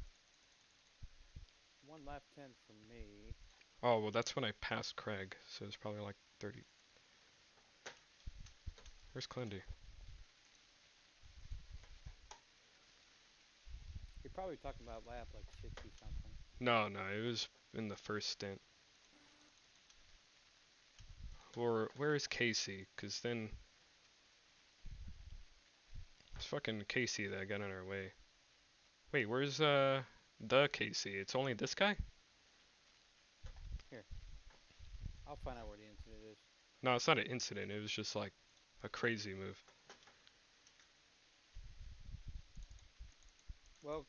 One lap 10 for me. Oh, well, that's when I passed Craig, so it's probably like 30. Where's Clendy? You're probably talking about lap like 60 something. No, it was in the first stint. Or where is Casey? Because then it's fucking Casey that got in our way. Wait, where's the Casey? It's only this guy? I'll find out where the incident is. No, it's not an incident. It was just like a crazy move. Well,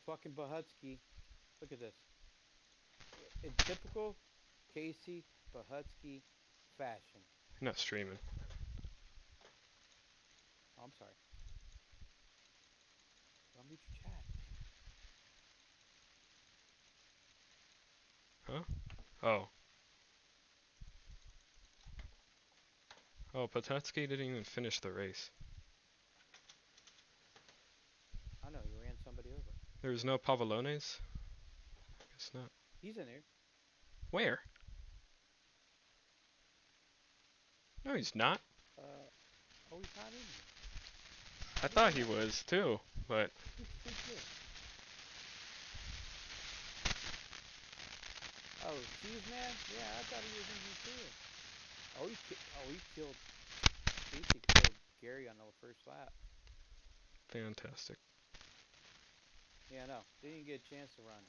fucking Bahutsky. Look at this. In typical Casey Bahutsky fashion. You're not streaming. Oh, I'm sorry. Don't mute your chat. Huh? Oh. Oh, Patetsky didn't even finish the race. I know, you ran somebody over. There was no Pavlones? Guess not. He's in here. Where? No, he's not. Oh, he's not in here. I thought he was too, but Who's the freak here? Oh, Cheese Man? Yeah, I thought he was in here too. He killed. Casey killed Gary on the first lap. fantastic. Yeah, no, didn't get a chance to run.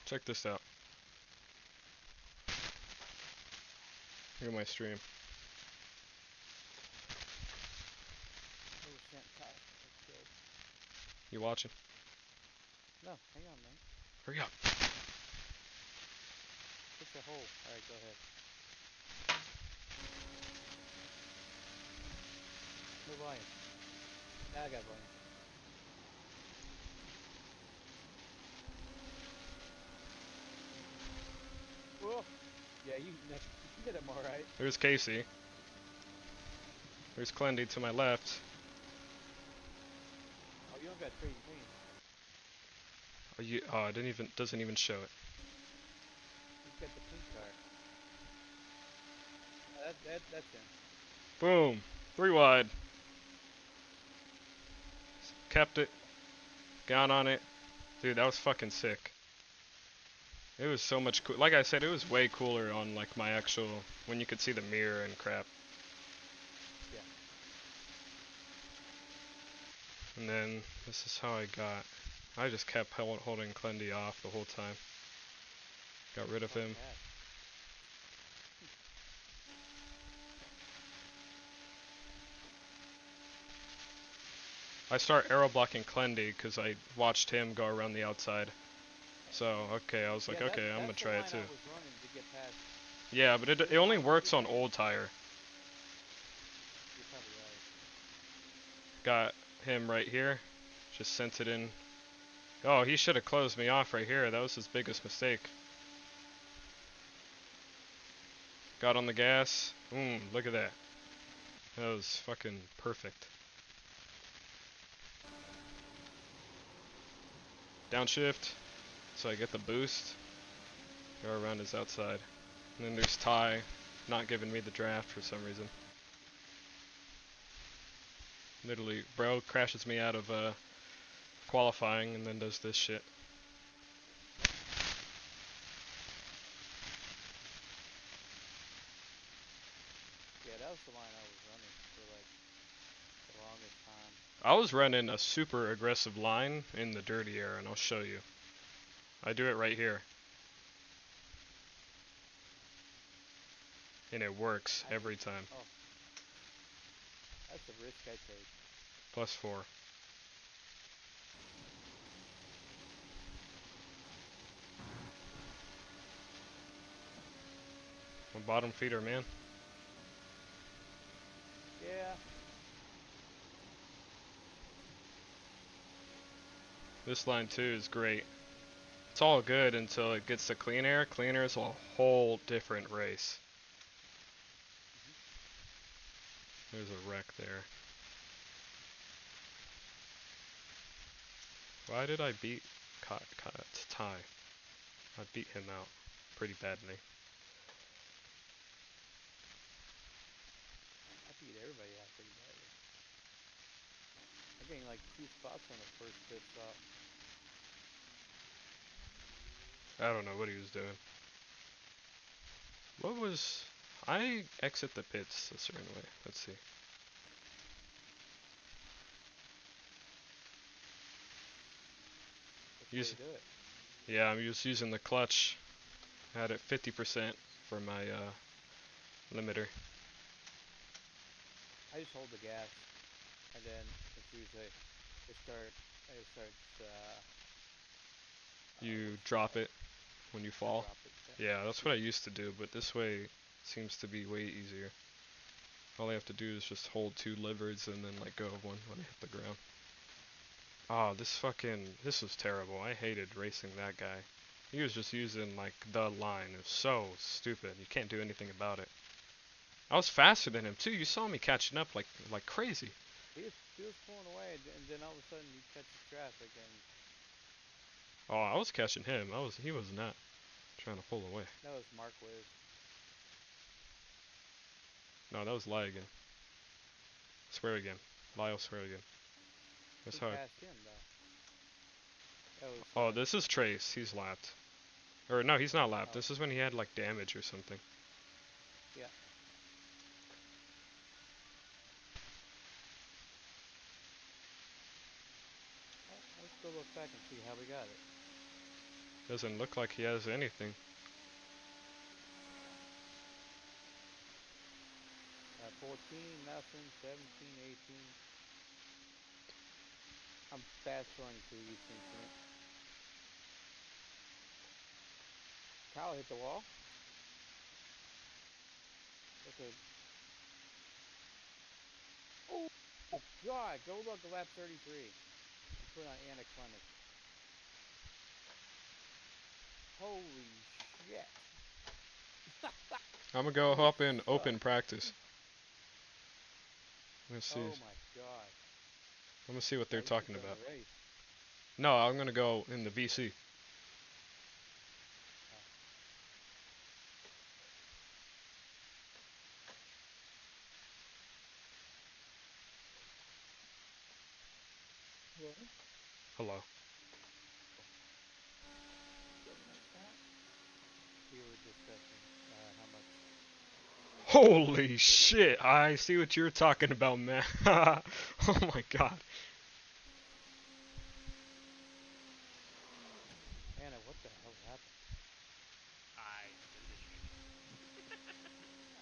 Check this out. Look at my stream. Oh, fantastic! I killed. You watching? No, hang on, man. Hurry up. It's a hole. All right, go ahead. No volume. Now I got volume. Whoa! Yeah, you hit him all right. There's Casey. There's Clendy to my left. Oh, you don't got crazy pain. Oh, it doesn't even show it. He's got the pink car. That's him. Boom. 3 wide. Kept it. Got on it. Dude, that was fucking sick. It was so much cool. Like I said, it was way cooler on like my actual, when you could see the mirror and crap. Yeah. And then this is how I just kept holding Clendy off the whole time. Got rid of him. Pass. I start arrow blocking Clendy because I watched him go around the outside. So, okay, I was like, okay, I'm gonna try it too. I was running to get past. Yeah, but it only works on old tire. You're probably right. Got him right here. Just sent it in. Oh, he should have closed me off right here. That was his biggest mistake. Got on the gas. Look at that. That was fucking perfect. Downshift, so I get the boost. Go around his outside. And then there's Ty, not giving me the draft for some reason. Literally, bro crashes me out of qualifying and then does this shit. Yeah, that was the line I was running for like the longest time. I was running a super aggressive line in the dirty area, and I'll show you. I do it right here. And it works every time. Oh, that's the risk I take. +4. I'm a bottom feeder, man. Yeah. This line too is great. It's all good until it gets to clean air. Clean air is a whole different race. There's a wreck there. Why did I beat Ty? I beat him out pretty badly. I beat everybody out pretty badly. gained like 2 spots on the first pit stop. I don't know what he was doing. What was... I exit the pits a certain way. Let's see. That's the way to do it. Yeah, I'm just using the clutch. I had it 50% for my limiter. I just hold the gas, and then as soon as it starts, You what's it drop called? it when you I fall. drop it. Yeah, that's what I used to do, but this way seems to be way easier. All I have to do is just hold 2 levers and then let go of one when I hit the ground. Oh, this was terrible. I hated racing that guy. He was just using like the line. It was so stupid. You can't do anything about it. I was faster than him too. You saw me catching up like crazy. He was pulling away, and then all of a sudden he catches traffic, and Oh, I was catching him. He was not trying to pull away. that was Mark Wiz. No, that was lie again. Swear again. Lyle, swear again. That's Who how. passed him though? That was Oh, this is Trace. He's lapped. Or no, he's not lapped. oh This is when he had like damage or something. yeah. Let's go look back and see how we got it. Doesn't look like he has anything. 14, nothing, 17, 18. I'm fast running through each incident. Kyle hit the wall. Look at. Oh my God! Go look at lap 33. I'm putting on anticlimactic. Holy shit! I'm gonna go Oh hop in fuck! open practice. Let's see. Oh my God! I'm gonna see what No, they're you should talking go in about. the race. No, I'm gonna go in the VC. Oh. Hello? Hello. Government chat? We were discussing how much Holy it is. shit! I see what you're talking about, man. Oh my god. Anna, what the hell happened? I blew the stream.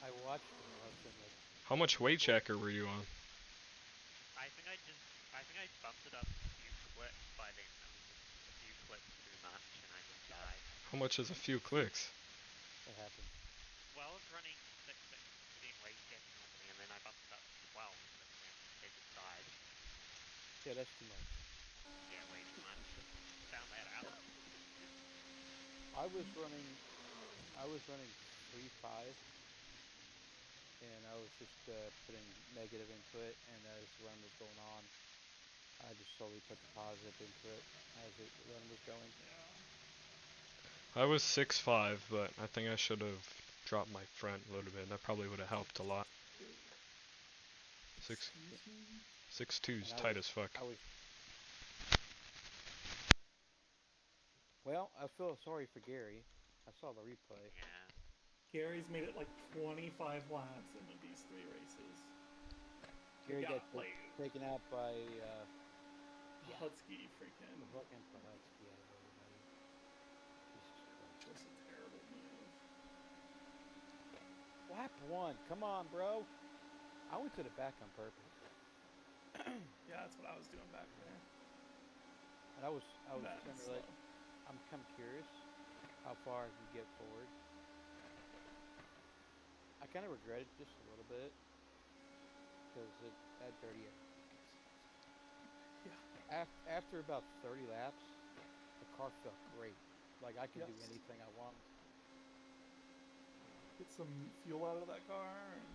I watched it. I was thinking like, How much weight cool. checker were you on? I think I bumped it up a few clicks, but then it was just a few clicks too much, and I just died. How much is a few clicks? It happens. Well, I was running 6 within weight checking normally, and then I bumped it up to 12, and then it just died. Yeah, that's too much. Yeah, way too much. Found that out. I was running. I was running 3.5, and I was just putting negative into it, and as the run was going on, I just slowly put the positive into it as the run was going. Yeah. I was 6'5", but I think I should have dropped my front a little bit. That probably would have helped a lot. Six, Excuse me? 6'2"'s And tight as fuck. I was. Well, I feel sorry for Gary. I saw the replay. Yeah. Gary's made it like 25 laps in these 3 races. Gary got like taken out by Husky freaking. the fucking Pahutsky out of everybody. Jesus Christ. Just a terrible move. Lap 1. Come on, bro. I went to the back on purpose. Yeah, that's what I was doing back there. And I was kind of slow. like, I'm kind of curious how far I can get forward. I kind of regret it just a little bit because that dirty air fucking sucks. Yeah. After about 30 laps, the car felt great. Like I could do Yes. anything I want. Get some fuel out of that car. And...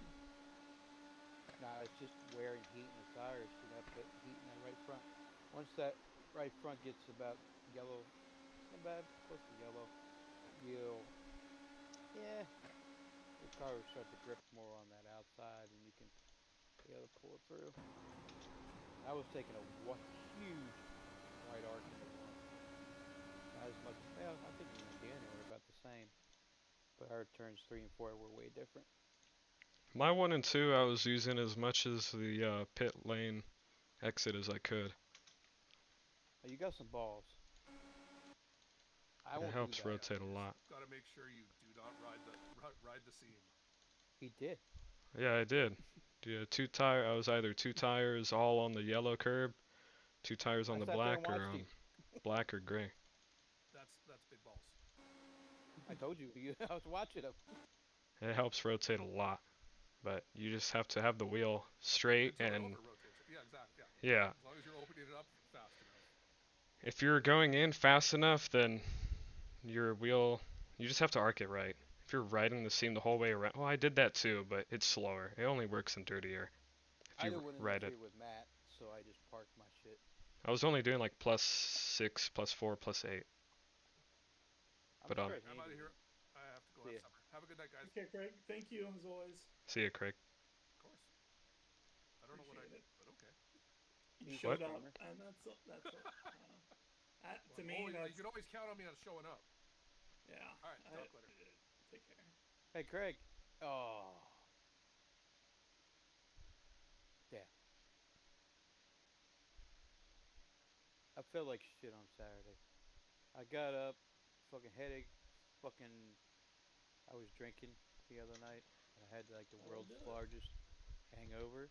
Now it's just wearing heat in the tires. You know, put heat in that right front. Once that right front gets about yellow, about close to yellow, your car will start to grip more on that outside, and you can be able to pull it through. I was taking a huge right arc into one. Not as much. Well, I think me and Danny were about the same, but our turns 3 and 4 were way different. My 1 and 2, I was using as much as the pit lane exit as I could. Oh, you got some balls. I It won't do helps that. rotate a lot. Gotta make sure you do not ride the seam. He did. Yeah, I did. Yeah, I was either 2 tires all on the yellow curb, 2 tires on I the sat there and black, or watched him. black or gray. That's big balls. I told you. I was watching him. It helps rotate a lot, but you just have to have the wheel straight It's and over rotation. Yeah, exactly. Yeah. yeah. As long as you're opening it up fast enough. If you're going in fast enough, then your wheel, you just have to arc it right. If you're riding the seam the whole way around, well, I did that too, but it's slower. It only works in dirtier if I you didn't want to ride it. interfere with Matt, so I just parked my shit. I was only doing like +6, +4, +8. I'm But surprised I'm Andy out of here. didn't. I have to go See have ya. supper. Have a good night, guys. Okay, Craig. Thank you as always. see you, Craig. Of course. I don't know what I Appreciate did, it. but okay. You He's showed a up, streamer. and that's to Well, me. you That's can always count on me on showing up. yeah. All right, talk later. Take care. Hey, Craig. Oh, damn. I felt like shit on Saturday. I got up, fucking headache, fucking. I was drinking the other night, and I had like the That'll world's do it. largest hangover.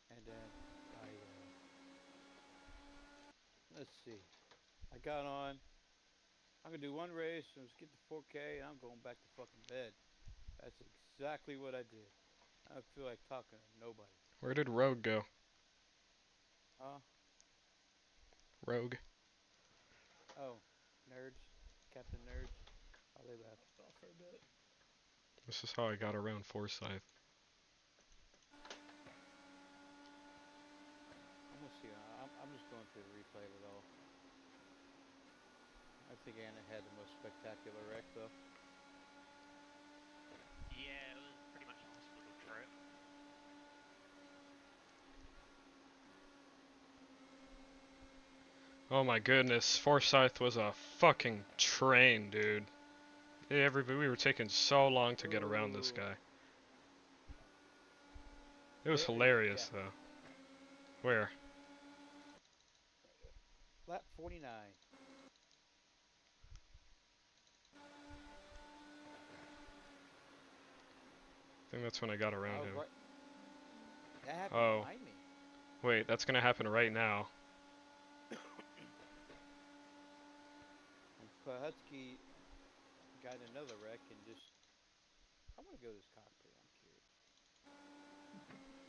And then let's see. I got on. I'm gonna do one race and let's get to 4K, and I'm going back to fucking bed. That's exactly what I did. I don't feel like talking to nobody. Where did Rogue go? Huh? Rogue. Oh, nerds, Captain Nerds. Oh, they left. Off for a bit. This is how I got around Forsyth. I'm gonna see. I'm just going through the replay of it all. I think Anna had the most spectacular wreck though. Yeah, it was pretty much a hospital trip. Oh my goodness, Forsyth was a fucking train, dude. We were taking so long to get around this Ooh. guy. It was hilarious though. Where? Lap 49. I think that's when I got I around was him. right. That happened Oh, behind me. wait, that's gonna happen right now. And Pahutsky got in another wreck and just. I want to go to this cockpit. I'm curious.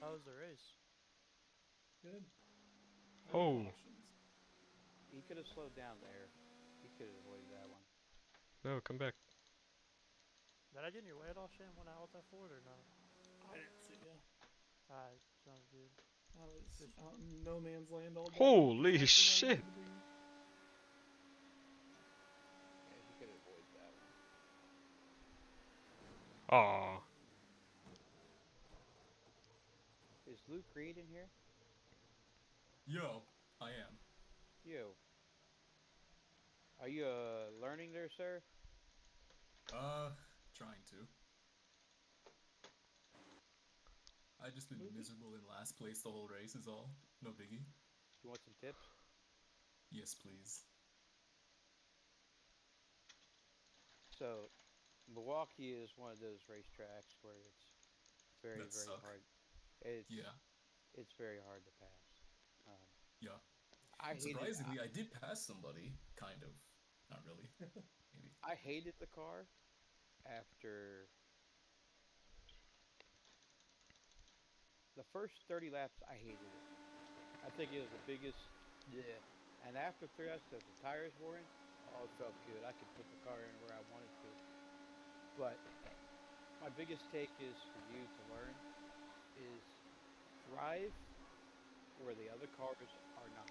How was the race? Good. No Oh, cautions. He could have slowed down there. He could have avoided that one. no, come back. Did I get in your way at all, Shane, when I was at Ford or no? I didn't see ya. Alright, sounds good. I was out in no man's land all day. Holy Exactly where I shit! needed to be. Yeah, he could have avoided that one. Aw. Is Luke Reed in here? Yo, I am. Yo. Are you learning there, sir? Trying to. I just been miserable in last place the whole race is all. No biggie. You want some tips? Yes, please. So, Milwaukee is one of those racetracks where it's very, That very suck. hard. It's Yeah, it's very hard to pass. Um, yeah. I hated Surprisingly, I did pass somebody, kind of. Not really. Maybe. I hated the car after the first 30 laps. I hated it. I think it was the biggest. Yeah. And after 3 laps, because the tires wore in, oh, it felt good. I could put the car in where I wanted to. But my biggest take is for you to learn is drive where the other cars are not.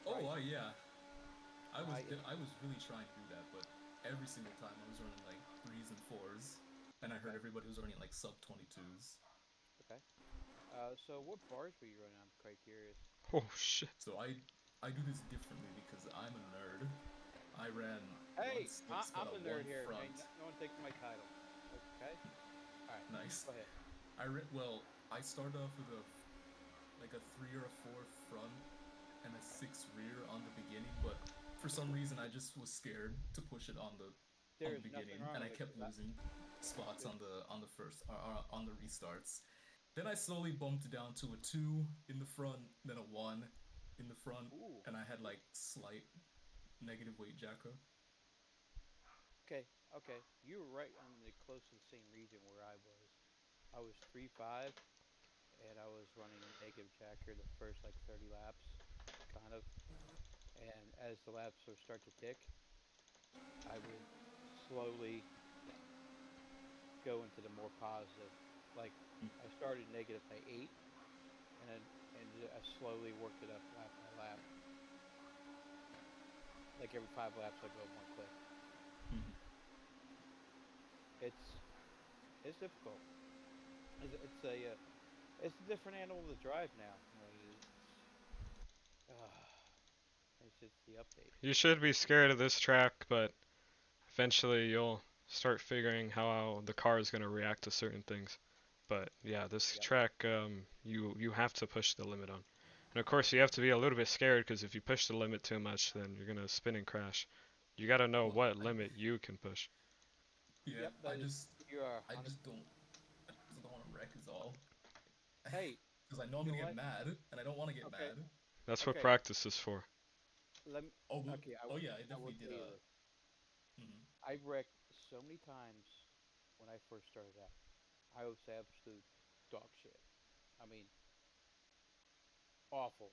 Oh, Right. yeah. I was Right. I was really trying to do that, but every single time I was running like 3s and 4s, and I heard Okay. everybody was running like sub 22s. Okay. So what bars were you running? I'm quite curious. Oh shit. So I do this differently because I'm a nerd. I ran one Hey, six but I'm a the one nerd here. front. Ain't no one taking my title. Okay. All right. Nice. Go ahead. Well, I started off with a like a 3 or 4 front and a 6 rear on the beginning, but for some reason I just was scared to push it on the There's nothing beginning, wrong and I with it kept because losing spots there's on the first on the restarts. Then I slowly bumped it down to a 2 in the front, then a 1 in the front, ooh. and I had like slight negative weight jacker. Okay. Okay. You were right on the close to the same region where I was. I was 3.5, and I was running negative jacker the first like 30 laps, kind of. And as the laps would start to tick, I would slowly go into the more positive. Like I started negative by 8, and then I slowly worked it up lap by lap. Like every 5 laps, I go 1 click. Mhm. It's it's difficult. It's a it's a different animal to drive now. It's just the update. You should be scared of this track, but eventually you'll start figuring how the car is going to react to certain things. But yeah, this Yep. track, you have to push the limit on. And of course, you have to be a little bit scared because if you push the limit too much, then you're gonna spin and crash. You gotta know Well, what limit you can push. yeah, Yep. That is you are I 100. just don't I just don't want to wreck is all. Hey, Because I know I'm you know gonna get what? mad, and I don't want to get Okay. mad. That's what Okay. practice is for. Let me. Oh, Okay. oh yeah, I I will definitely did tell you a. this. Mhm. I wrecked so many times when I first started out. I was absolute dog shit. I mean, awful.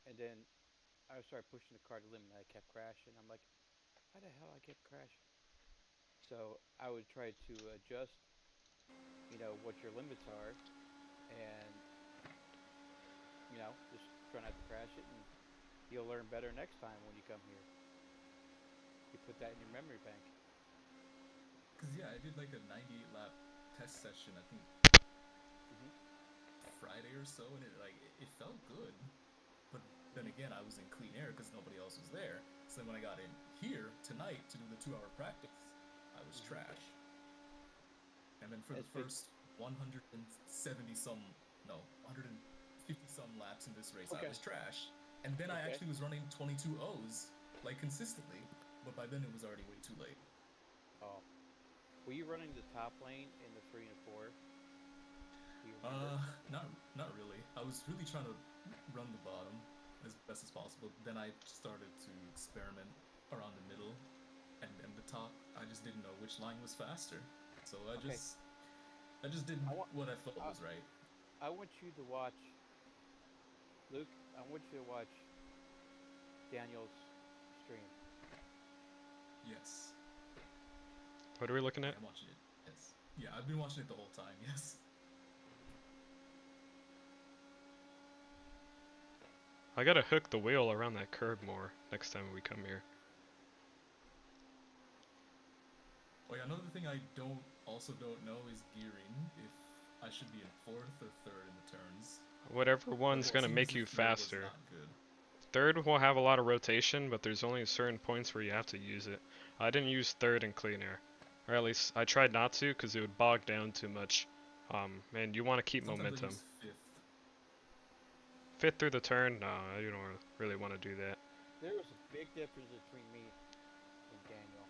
And then I started pushing the car to the limit. And I kept crashing. I'm like, why the hell I kept crashing? So I would try to adjust, what your limits are, and just try not to crash it, and you'll learn better next time when you come here. You put that in your memory bank. Cause yeah, I did like a 98 lap test session. I think Mhm. Friday or so, and it felt good. But then Mhm. again, I was in clean air because nobody else was there. So then when I got in here tonight to do the 2 hour practice, I was Mhm. trash. And then for the It's big. first 170 some, no, 150 some laps in this race, I Okay. was trash. And then I Okay. actually was running 22 O's like consistently, but by then it was already way too late. Oh, were you running the top lane in the 3 and 4? Do you remember? Not really. I was really trying to run the bottom as best as possible. Then I started to experiment around the middle and the top. I just didn't know which line was faster. So Okay. I just did I want. what I felt I, was right. I want you to watch Luke. I want you to watch Daniel's stream. Yes. What are we looking Yeah, at? I'm watching it. Yes. Yeah, I've been watching it the whole time. Yes. I gotta hook the wheel around that curb more next time we come here. Oh yeah, another thing I don't know is gearing. If I should be in fourth or third in the turns, Whatever but one's it gonna seems as make if you third was faster. not good. Third will have a lot of rotation, but there's only certain points where you have to use it. I didn't use third in clean air. Or at least I tried not to because it would bog down too much. And you want to keep Sometimes I momentum. use fifth. Fit through the turn? No, I don't really want to do that. There was a big difference between me and Daniel.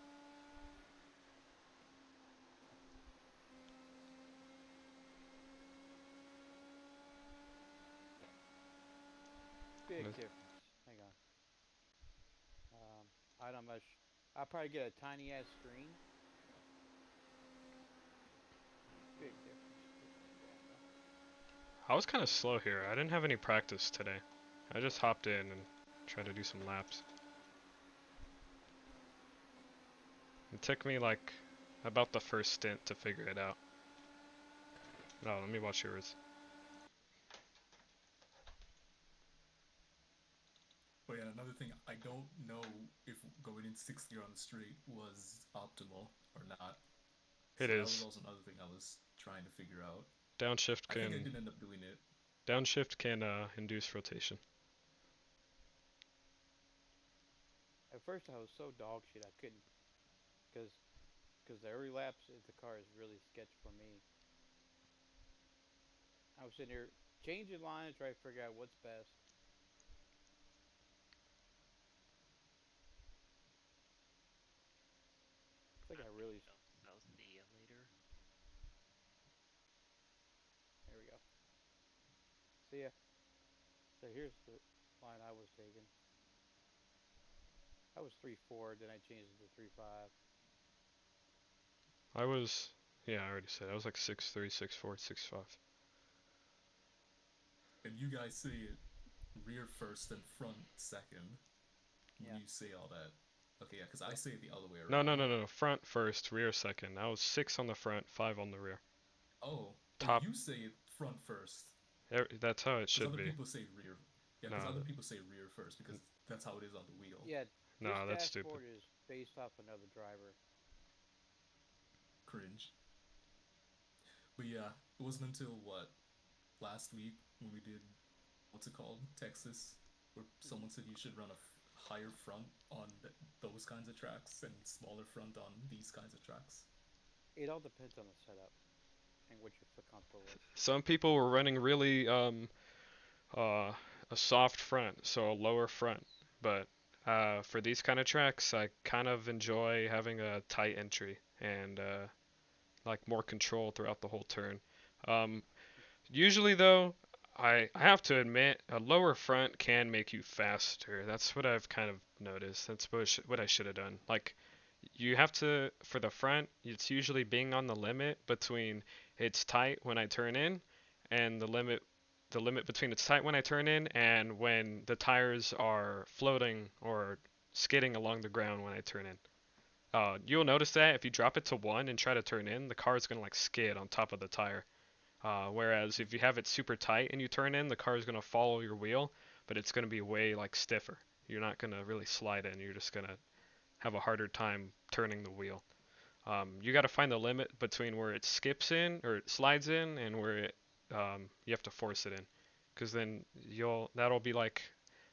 Big difference. Hang on. I don't much. I'll probably get a tiny ass screen. Big difference between me and Daniel. I was kind of slow here. I didn't have any practice today. I just hopped in and tried to do some laps. It took me like about the first stint to figure it out. Oh, let me watch yours. But yeah, another thing, I don't know if going in sixth gear on the straight was optimal or not. It So that was is. also another thing I was trying to figure out. Downshift I think I can did end up doing it. Downshift can induce rotation. At first, I was so dog shit I couldn't, because every laps of the car is really sketch for me. I was sitting there changing lines, trying to figure out what's best. I think I really. So see you later. There we go. See ya. So here's the line I was taking. I was 3-4, then I changed it to 3-5. I was, yeah, I already said I was like 6'3", 6'4", 6'5". And you guys say it rear first and front second. When Yeah. you say all that. Okay, yeah, because I say it the other way No, around. no, no, no, no. Front first, rear second. I was 6 on the front, 5 on the rear. Oh, Top. you say it front first. That's how it Because should other be. people say rear. Yeah, because No, other people say rear first because that's how it is on the wheel. Yeah, this no, that's stupid. dashboard is based off another driver. Cringe. But yeah, it wasn't until what last week when we did what's it called, Texas, where someone said you should run a higher front on those kinds of tracks and smaller front on these kinds of tracks. It all depends on the setup and what you feel comfortable with. Some people were running really uh a soft front, so a lower front. But for these kind of tracks, I kind of enjoy having a tight entry and like more control throughout the whole turn. Um, Usually though, I have to admit a lower front can make you faster. That's what I've kind of noticed. That's what I should have done. Like you have to for the front, it's usually being on the limit between it's tight when I turn in and the limit between it's tight when I turn in and when the tires are floating or skidding along the ground when I turn in. You'll notice that if you drop it to 1 and try to turn in, the car is going to like skid on top of the tire. Whereas if you have it super tight and you turn in, the car is going to follow your wheel, but it's going to be way like stiffer. You're not going to really slide in. You're just going to have a harder time turning the wheel. You got to find the limit between where it skips in or it slides in and where you have to force it in, because then that'll be like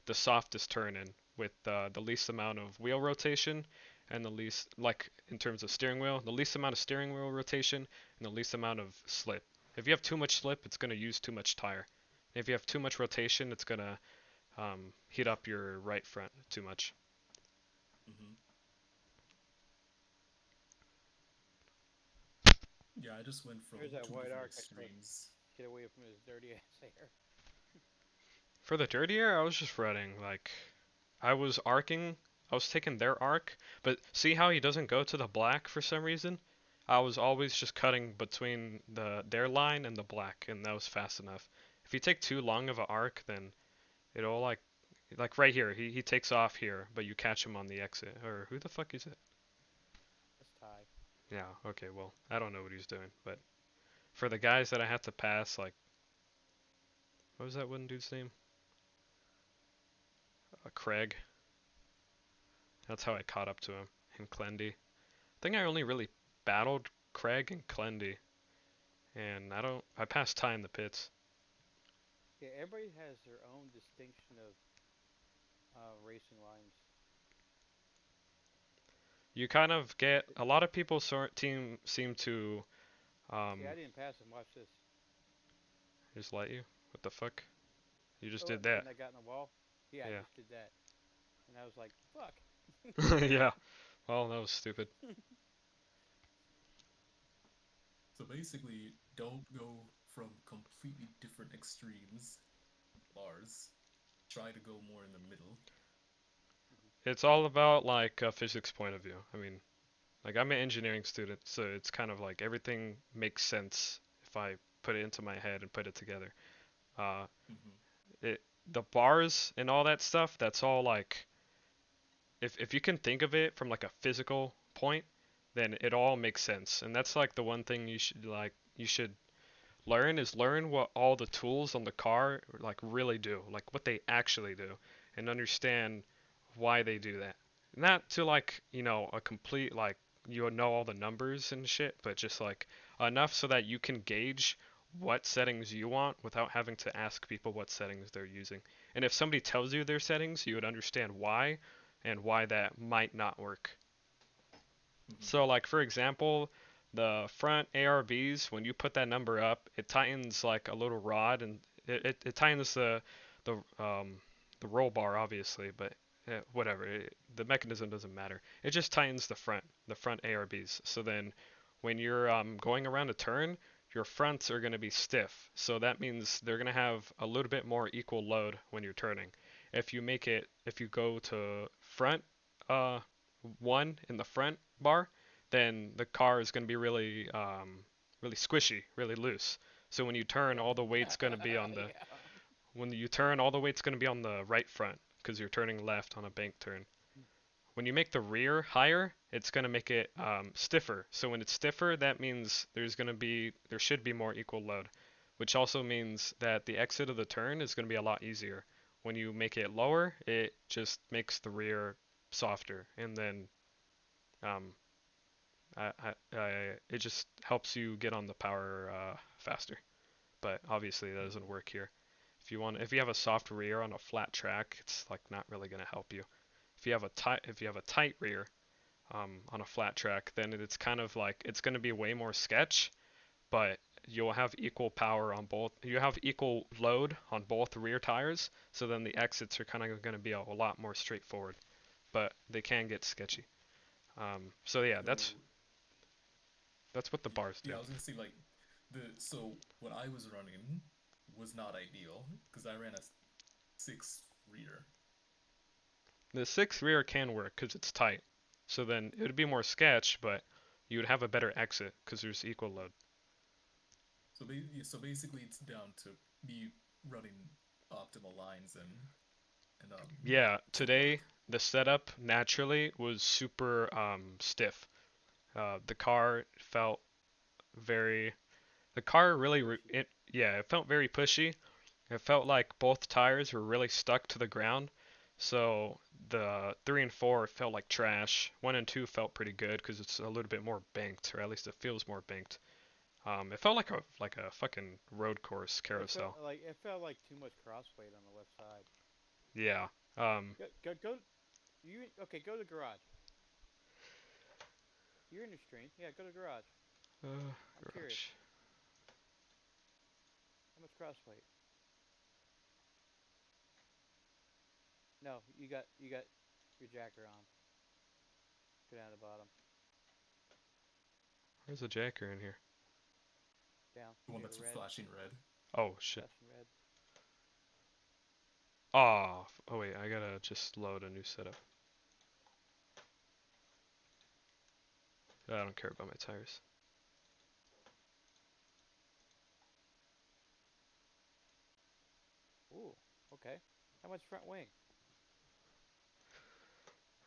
the softest turn in with the least amount of wheel rotation and the least like in terms of steering wheel, the least amount of steering wheel rotation and the least amount of slip. If you have too much slip, it's going to use too much tire. If you have too much rotation, it's going to heat up your right front too much. Mm-hmm. Yeah, I just went from There's that two white different arc I tried to extremes. get away from his dirty ass hair. For the dirtier, I was just running like I was arcing. I was taking their arc, but see how he doesn't go to the black for some reason? I was always just cutting between their line and the black, and that was fast enough. If you take too long of an arc, then it'll like right here, he takes off here, but you catch him on the exit. Or who the fuck is it? That's Ty. Yeah, okay, well, I don't know what he's doing, but for the guys that I have to pass, like what was that one dude's name? Craig. That's how I caught up to him. And Clendy. I think I only really battled Craig and Clendy, and I passed Ty in the pits. Yeah, everybody has their own distinction of racing lines. You kind of get a lot of people seem to See, I um didn't pass him. Watch this. just let you. What the fuck? You just Oh, did see that. when I got in the wall? Yeah, I Yeah. just did that. And I was like, fuck. Yeah. Well, that was stupid. So basically, don't go from completely different extremes, bars. Try to go more in the middle. It's all about like a physics point of view. I mean, like I'm an engineering student, so it's kind of like everything makes sense if I put it into my head and put it together. Uh, Mm-hmm. the bars and all that stuff, that's all like if you can think of it from like a physical point, then it all makes sense. And that's like the one thing you should learn is learn what all the tools on the car like really do, like what they actually do, and understand why they do that. Not to like, a complete like you know all the numbers and shit, but just like enough so that you can gauge what settings you want without having to ask people what settings they're using. And if somebody tells you their settings, you would understand why and why that might not work. So like for example, the front ARBs, when you put that number up, it tightens like a little rod and it tightens the um the roll bar obviously, but whatever. The mechanism doesn't matter. It just tightens the front ARBs. So then when you're going around a turn, your fronts are going to be stiff. So that means they're going to have a little bit more equal load when you're turning. If you go to front uh, 1 in the front bar, then the car is going to be really squishy, really loose. So when you turn, all the weight's going to be on the Yeah. when you turn, all the weight's going to be on the right front because you're turning left on a bank turn. When you make the rear higher, it's going to make it stiffer. So when it's stiffer, that means there should be more equal load, which also means that the exit of the turn is going to be a lot easier. When you make it lower, it just makes the rear softer, and then um, it just helps you get on the power faster. But obviously that doesn't work here. If you have a soft rear on a flat track, it's like not really going to help you. If you have a tight rear on a flat track, then it's kind of like it's going to be way more sketch, but you'll have equal power on both. You have equal load on both rear tires, so then the exits are kind of going to be a lot more straightforward, but they can get sketchy. So yeah, So that's what the bars do. yeah, I was gonna say like so what I was running was not ideal because I ran a 6 rear. The 6 rear can work because it's tight, so then it would be more sketch, but you would have a better exit because there's equal load. So basically, it's down to me running optimal lines and Yeah, footwork. today the setup naturally was super stiff. The car felt very. The car really. Yeah, it felt very pushy. It felt like both tires were really stuck to the ground. So the 3 and 4 felt like trash. 1 and 2 felt pretty good because it's a little bit more banked, or at least it feels more banked. It felt like a fucking road course carousel. It felt like too much crossweight on the left side. Yeah. Um, Go. You okay? Go to the garage. You're in the stream. Yeah, go to the garage. I'm curious. Garage. How much crossweight? No, you got your jacker on. Go down to the bottom. Where's the jacker in here? Down. The one You have a that's red. flashing red. Oh shit. Flashing red. Oh wait, I gotta just load a new setup. I don't care about my tires. Ooh. Okay. How much front wing?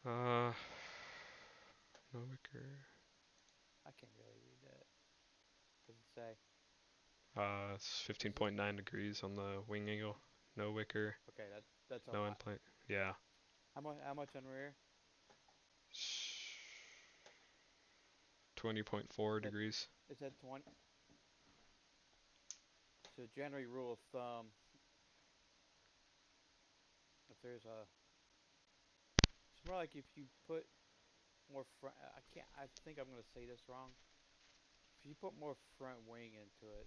Uh, no wicker. I can't really read that. What does it say? It's Is it 15.9 degrees on the wing angle. No wicker. okay? That's a No lot. end plate. Yeah. How much on rear? 20.4 That degrees. is that 20. So generally, rule of thumb, if there's a, it's more like if you put more front. I can't. I think I'm gonna say this wrong. If you put more front wing into it,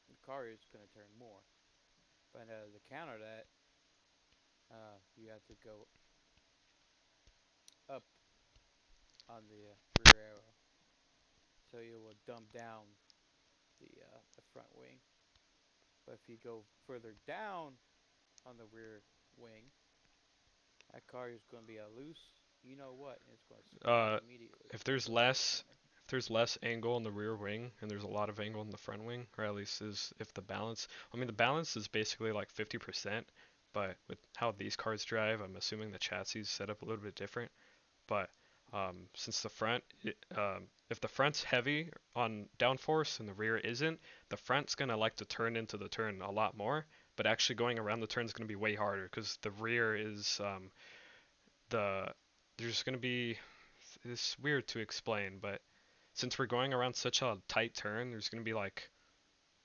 the car is gonna turn more. But to counter that, you have to go up on the rear arrow, so you will dumb down the front wing. But if you go further down on the rear wing, that car is going to be a loose, you know what, and it's going to spin Uh, immediately if when it there's goes into less, corner. if there's less angle in the rear wing and there's a lot of angle in the front wing, or at least is if the balance. I mean, the balance is basically like 50%, but with how these cars drive, I'm assuming the chassis is set up a little bit different. But since if the front's heavy on downforce and the rear isn't, the front's gonna like to turn into the turn a lot more. But actually going around the turn is gonna be way harder because the rear is the there's gonna be it's weird to explain, but since we're going around such a tight turn, there's gonna be like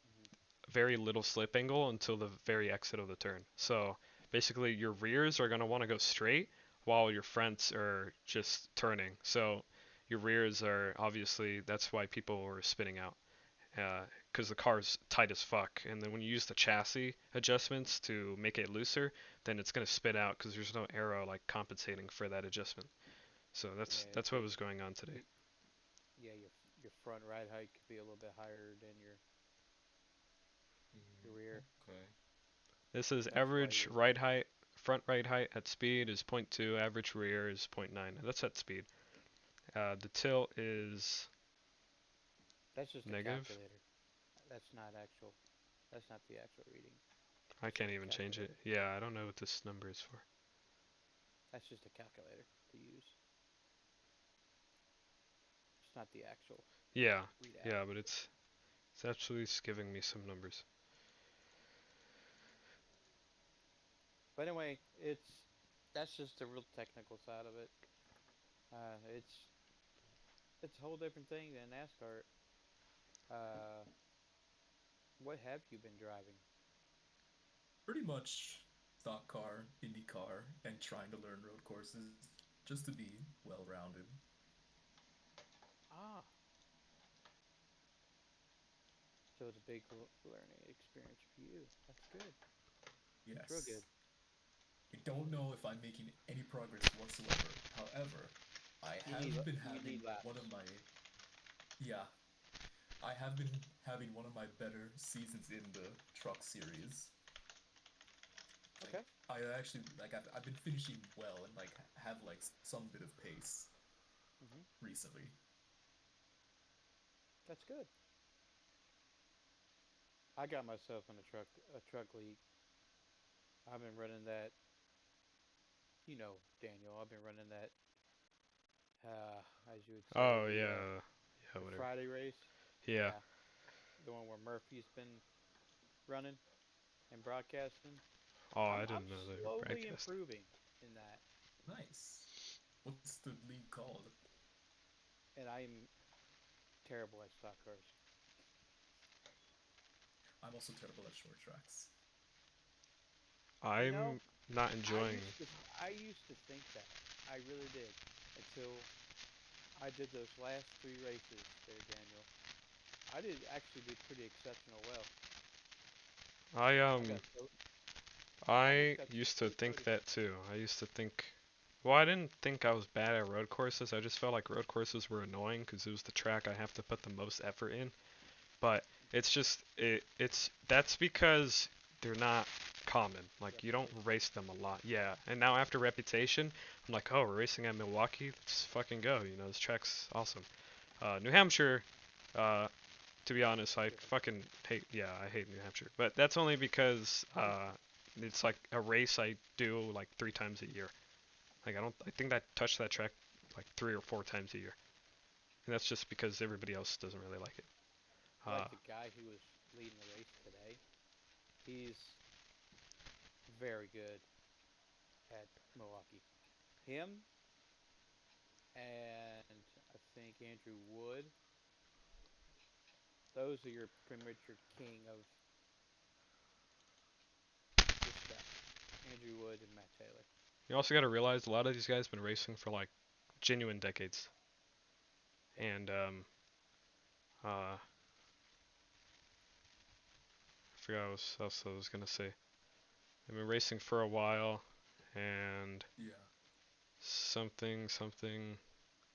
Mhm. very little slip angle until the very exit of the turn. So basically, your rears are gonna want to go straight while your fronts are just turning. So your rears are obviously that's why people were spinning out. Because the car's tight as fuck. And then when you use the chassis adjustments to make it looser, then it's gonna spit out because there's no aero like compensating for that adjustment. So that's Yeah, that's what was going on today. y- yeah, your front ride height could be a little bit higher than your rear. Okay. This is That's why average you're. ride height, front ride height at speed is 0.2, average rear is 0.9. That's at speed. The tilt is That's just a negative. calculator. That's not actual. That's not the actual reading. I That's can't just a even change it. calculator. Yeah, I don't know what this number is for. That's just a calculator to use. It's not the actual Yeah, readout. yeah, but it's actually just giving me some numbers. But anyway, that's just the real technical side of it. It's a whole different thing than NASCAR. Uh, what have you been driving? Pretty much stock car, IndyCar, and trying to learn road courses just to be well rounded. Ah, so it's a big learning experience for you. That's good. That's real Yes. good. I don't know if I'm making any progress whatsoever. However, I have been You having need one of laps. my yeah, I have been having one of my better seasons in the truck series. Like Okay, I actually like I've been finishing well and like have like some bit of pace hmm recently. that's good. I got myself in a truck league. I've been running that. You know, Daniel. I've been running that. As you would Oh say, yeah, yeah, the whatever. Friday race. Yeah. Yeah, the one where Murphy's been running and broadcasting. Oh, I I'm didn't know they were slowly broadcasting. improving in that, Nice. What's the league called? and I'm terrible at stock cars. I'm also terrible at short tracks. You know, I'm not enjoying. I used to think that. I really did until I did those last three races there, Daniel. I did pretty exceptional well. I I got so I almost I got used to two think podiums. that too. I used to think, well, I didn't think I was bad at road courses. I just felt like road courses were annoying because it was the track I have to put the most effort in. But it's just it's that's because they're not common. Like you don't Reputation. race them a lot. Yeah. And now after Reputation, I'm like, oh, we're racing at Milwaukee. Let's fucking go. You know, this track's awesome. New Hampshire, uh, to be honest, I Different. fucking hate. Yeah, I hate New Hampshire, but that's only because it's like a race I do like 3 times a year. Like I don't. I think I touch that track like 3 or 4 times a year, and that's just because everybody else doesn't really like it. Uh, Like the guy who was leading the race today, he's very good at Milwaukee. Him and I think Andrew Wood, those are your pretty much your king of this track. Andrew Wood and Matt Taylor. you also got to realize a lot of these guys been racing for like genuine decades, Yep. and I forgot what else I was gonna say. They've been racing for a while, and Yeah. something.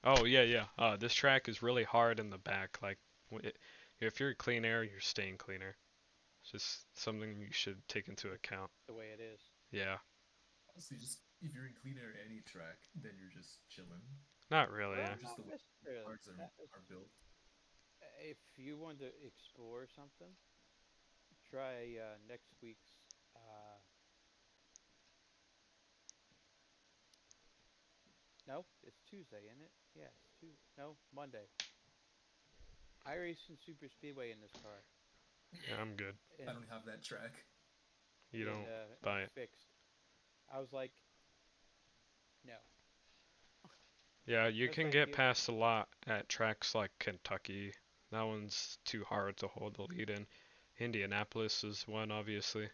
Oh yeah, yeah. This track is really hard in the back. Like, if you're clean air, you're staying cleaner. It's just something you should take into That's account. the way it is. Yeah, Honestly, just if you're in clean air any track, then you're just chilling. not really. Well, Yeah. Or just not the way necessarily. cars are built. If you want to explore something, try next week's. Uh, no, it's Tuesday, isn't it? Yeah, it's Tuesday. No, Monday. iRacing Super Speedway in this car, Yeah, I'm good. I and don't have that track. You don't and buy it. fixed. I was like, no. Yeah, you No, can thank get you. past a lot at tracks like Kentucky. That one's too hard to hold the lead in. Indianapolis is one, obviously.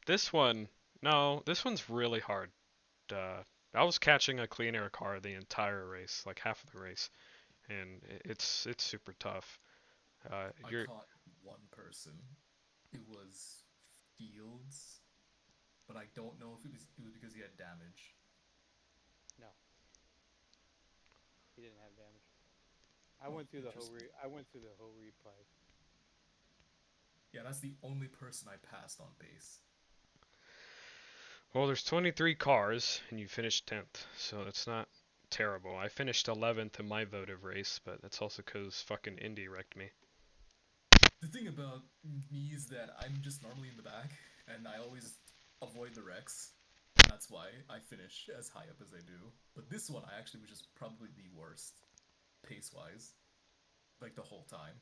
This one, no, this one's really hard. I was catching a clean air car the entire race, like half of the race, and it's super tough. I You're caught one person. It was Fields, but I don't know if it was because he had damage. No, he didn't have damage. Oh, interesting. I went through the whole replay. Yeah, that's the only person I passed on pace. Well, there's 23 cars, and you finished 10th, so it's not terrible. I finished 11th in my votive race, but that's also because fucking Indy wrecked me. The thing about me is that I'm just normally in the back, and I always avoid the wrecks, and that's why I finish as high up as I do. But this one, I actually was just probably the worst, pace-wise, like the whole time.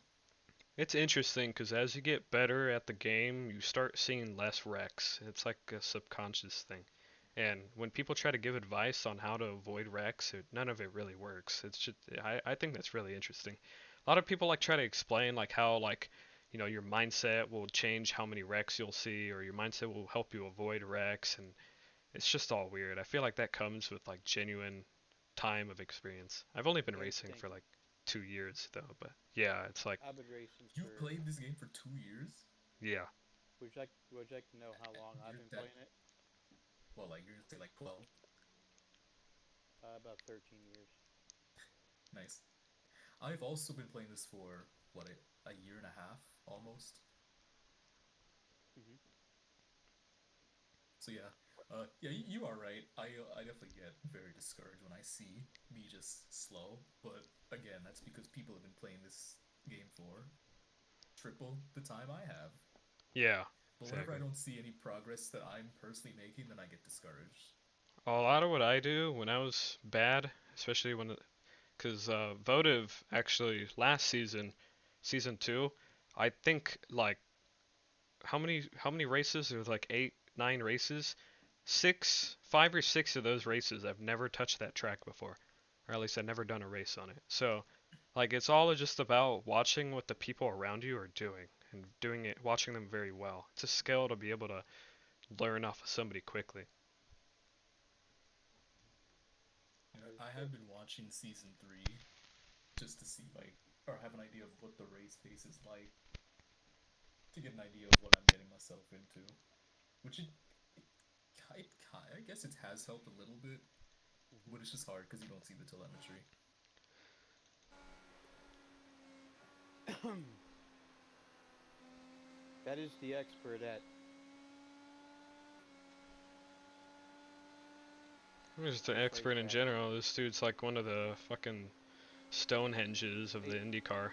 It's interesting because as you get better at the game, you start seeing less wrecks. It's like a subconscious thing. And when people try to give advice on how to avoid wrecks, none of it really works. It's just I think that's really interesting. A lot of people like try to explain like how like your mindset will change how many wrecks you'll see, or your mindset will help you avoid wrecks, and it's just all weird. I feel like that comes with like genuine time of experience. I've only been racing for Instinct. like 2 years though, but yeah, it's like I've been racing You've for. played this game for 2 years? yeah. Would you like to know how long I've You're been that, playing it? well, like, you're gonna say like 12. About 13 years. Nice. I've also been playing this for, what, a year and a half, almost? Hmm. So yeah, yeah, you are right. I definitely get very discouraged when I see me just slow. But again, that's because people have been playing this game for triple the time I have. Yeah, But whenever I exactly. don't see any progress that I'm personally making, then I get discouraged. A lot of what I do when I was bad, especially when, because votive actually last season, season two, I think like how many races? There was like 8, 9 races. 5 or 6 of those races, I've never touched that track before, or at least I've never done a race on it. So, like, it's all just about watching what the people around you are doing and doing it, watching them very well. It's a skill to be able to learn off of somebody quickly. You know, That is I true. have been watching season three just to see like, or have an idea of what the race pace is like, to get an idea of what I'm getting myself into. Which it I guess it has helped a little bit, but it's just hard because you don't see the telemetry. Hmm. That is the expert at. I'm just an Let's race expert in back. general. This dude's like one of the fucking Stonehenges of He, the IndyCar.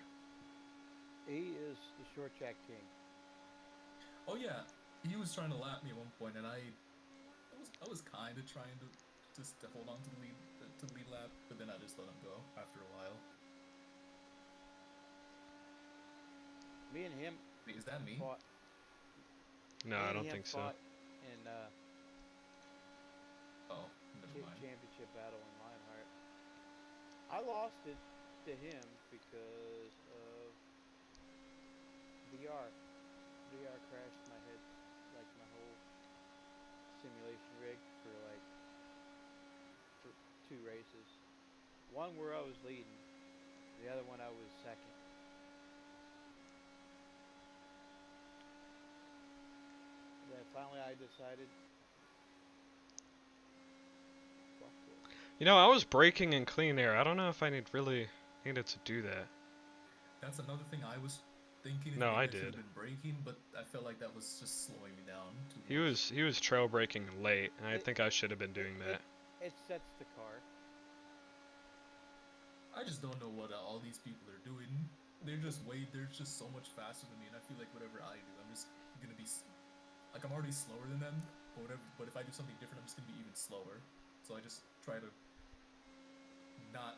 he is the short track king. Oh yeah, he was trying to lap me at one point, and I was kind of trying to just to hold on to the lead lap, but then I just let him go after a while. Me and him Wait, is that me? fought. No, Me I and don't him think so. fought in Oh, never mind. championship battle in Lionheart. I lost it to him because of VR. VR crashed my head, like my whole simulation rig for 2 races. One where I was leading, the other one I was second. Then finally I decided, fuck this. I was braking in clean air. I don't know if I really needed to do that. That's another thing I was thinking if No, I maybe I should have did. been braking, but I felt like that was just slowing me down too He much. was he was trail braking late, and I It think I should have been it doing it, that. it sets the car. I just don't know what all these people are doing. They're just so much faster than me, and I feel like whatever I do, I'm just gonna be like I'm already slower than them. But if I do something different, I'm just gonna be even slower. So I just try to not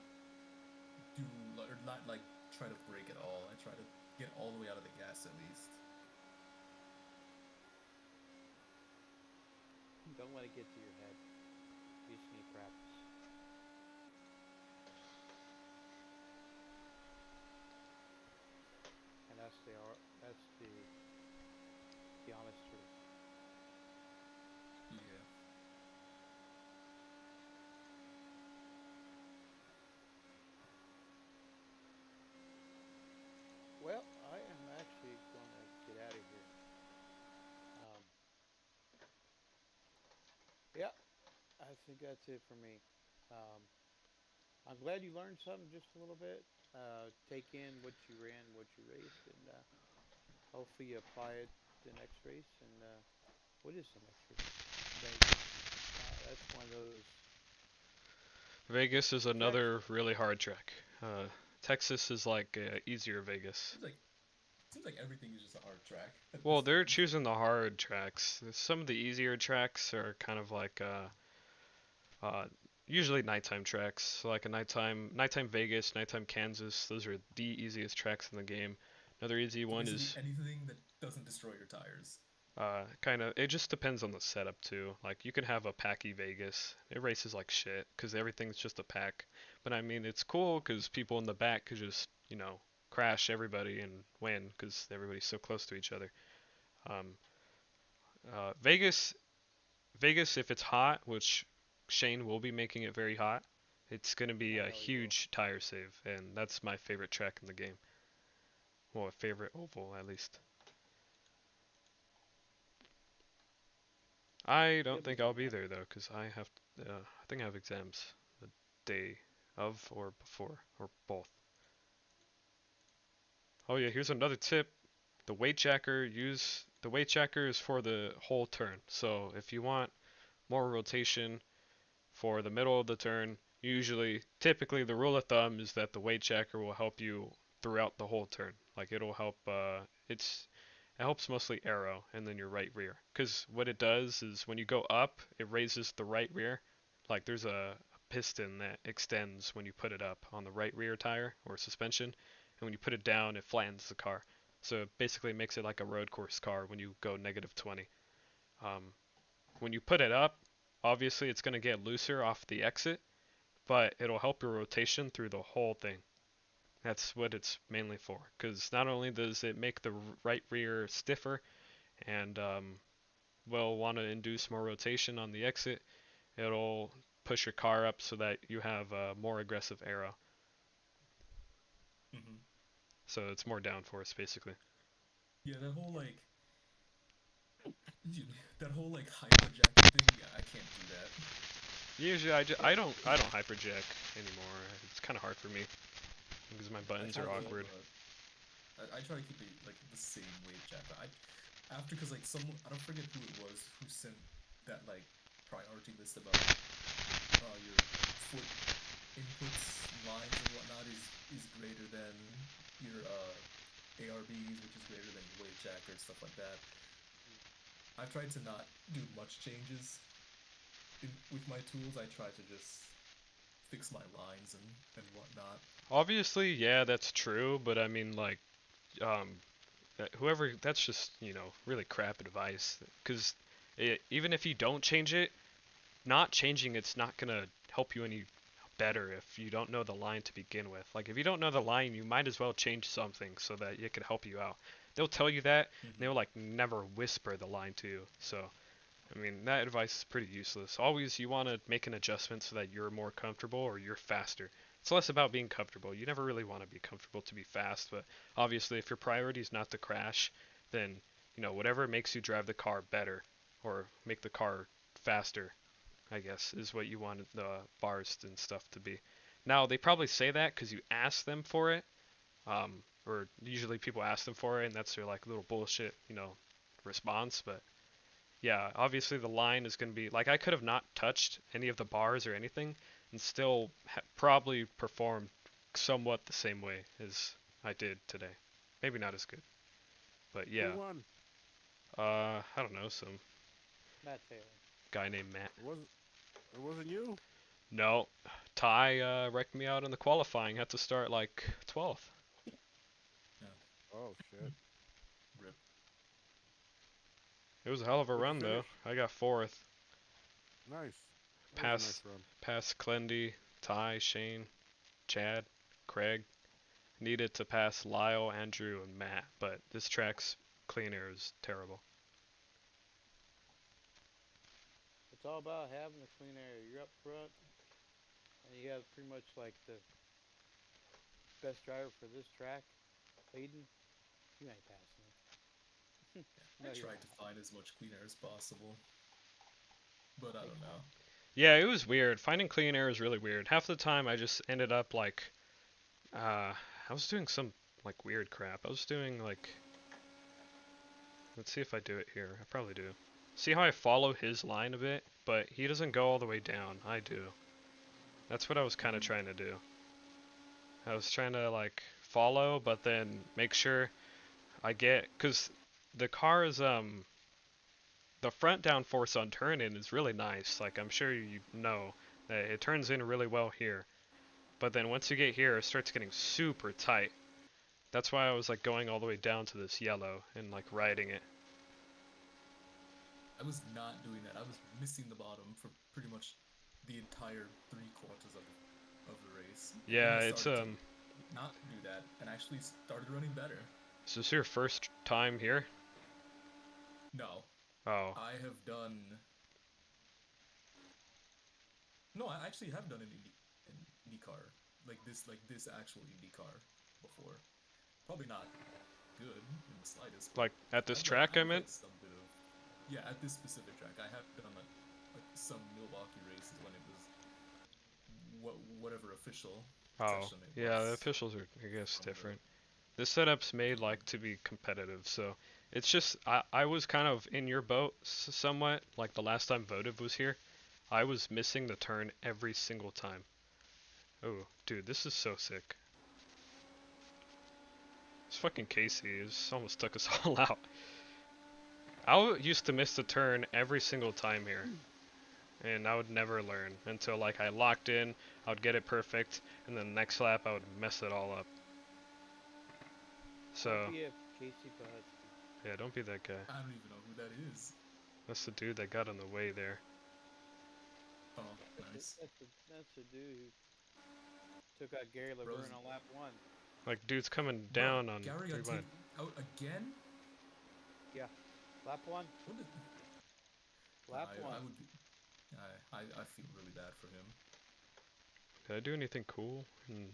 do or not like try to brake at all. I try to get all the way out of the gas at least. Don't let it get to your head. You just need practice. Yep, I think that's it for me. Um, I'm glad you learned something just a little bit. Take in what you ran, what you raced, and hopefully you apply it the next race. And what is the next race? Vegas. That's one of those Vegas is tracks. another really hard track. Texas is like easier Vegas. Seems like everything is just a hard track at Well, this they're point. choosing the hard tracks. Some of the easier tracks are kind of like uh, usually nighttime tracks, so like a nighttime Vegas, nighttime Kansas. Those are the easiest tracks in the game. Another easy So one basically is anything that doesn't destroy your tires. kind of. It just depends on the setup too. Like you can have a packy Vegas. It races like shit because everything's just a pack. But I mean, it's cool because people in the back could just crash everybody and win because everybody's so close to each other. Um, Vegas Vegas, if it's hot, which Shane will be making it very hot, it's going to be I a know you will. huge tire save, and that's my favorite track in the game. Well, a favorite oval, at least. I You'll don't be think I'll doing be that. there, though, because I think I have exams the day of or before, or both. Oh, yeah, here's another tip. The weight jacker is for the whole turn. So if you want more rotation, for the middle of the turn. Typically, the rule of thumb is that the weight checker will help you throughout the whole turn. Like it'll help. It helps mostly arrow and then your right rear. Because what it does is when you go up, it raises the right rear. Like there's a piston that extends when you put it up on the right rear tire or suspension, and when you put it down, it flattens the car. So it basically makes it like a road course car when you go negative 20. Um, when you put it up, obviously it's going to get looser off the exit, but it'll help your rotation through the whole thing. That's what it's mainly for. Because not only does it make the right rear stiffer and will want to induce more rotation on the exit, it'll push your car up so that you have a more aggressive aero. Hmm. So it's more downforce basically. Yeah, that whole like hyperjacking thing. Yeah, I can't do that. Usually Yeah, I don't hyperjack anymore. It's kind of hard for me because my I buttons try are to, I awkward. but I try to keep it like the same weight jack. After because like someone I don't forget who it was who sent that like priority list about your foot inputs, lines and whatnot is greater than your ARBs, which is greater than your weight jacker and stuff like that. I've tried to not do much changes with my tools. I try to just fix my lines and whatnot. Obviously, yeah, that's true, but I mean, like, um, whoever, that's just, really crap advice. Because even if you don't change it, not changing it's not going to help you any better if you don't know the line to begin with. Like, if you don't know the line, you might as well change something so that it can help you out. They'll tell you that, and Hmm. they'll, like, never whisper the line to you. So, I mean, that advice is pretty useless. Always you want to make an adjustment so that you're more comfortable or you're faster. It's less about being comfortable. You never really want to be comfortable to be fast, but obviously if your priority is not to crash, then, whatever makes you drive the car better or make the car faster, I guess, is what you want the bars and stuff to be. Now, they probably say that because you ask them for it, or usually people ask them for it, and that's their like little bullshit, response. But yeah, obviously the line is going to be like I could have not touched any of the bars or anything and still probably performed somewhat the same way as I did today. Maybe not as good, but Who yeah. won? I don't know, some Matt Taylor. guy named Matt. It wasn't you. No, Ty wrecked me out in the qualifying. Had to start like 12th. Yeah. Oh shit. Rip. It was a hell of a What'd you run though. finish? I got 4th, Nice. That was a nice past run. past Clendy, Ty, Shane, Chad, Craig. Needed to pass Lyle, Andrew, and Matt, but this track's clean air is terrible. It's all about having the clean air. You're up front, and you have pretty much like the best driver for this track, Hayden. You ain't passing him. I No, you're tried to not. find as much clean air as possible. but I don't know. Yeah, it was weird. Finding clean air is really weird. Half the time I just ended up like, I was doing some like weird crap. I was doing like, let's see if I do it here. I probably do. See how I follow his line a bit, but he doesn't go all the way down. I do. That's what I was kind of trying to do. I was trying to like follow, but then make sure I get, cause the car is the front downforce on turn-in is really nice. Like, I'm sure you know that it turns in really well here. But then once you get here, it starts getting super tight. That's why I was like going all the way down to this yellow and like riding it. I was not doing that. I was missing the bottom for pretty much the entire 3/4 of the race. Then Yeah, I it's started to not do that and actually started running better. Is this your first time here? No, Oh, I have done. No, I actually have done an IndyCar like this actual IndyCar before. Probably not good in the slightest, but like at this I've track I meant? hit some bit of at this specific track. I have done like some Milwaukee races when it was whatever official Oh, session it yeah, the was officials are, I guess, from the different. This setup's made yeah. like to be competitive, so it's just I was kind of in your boat somewhat. Like the last time Votive was here, I was missing the turn every single time. Oh, dude, this is so sick. This fucking Casey is almost took us all out. Used to miss the turn every single time here, and I would never learn until like I locked in. I would get it perfect, and then the next lap I would mess it all up. So Don't be a Casey Bud. yeah, don't be that guy. I don't even know who that is. That's the dude that got in the way there. Oh, nice. That's the dude who took out Gary Bros, LeBrun on lap 1. Like dude's coming bro, down on Gary 3 got wide. taken out again. Yeah, lap 1. What did, Lap 1. I would be. I feel really bad for him. Did I do anything cool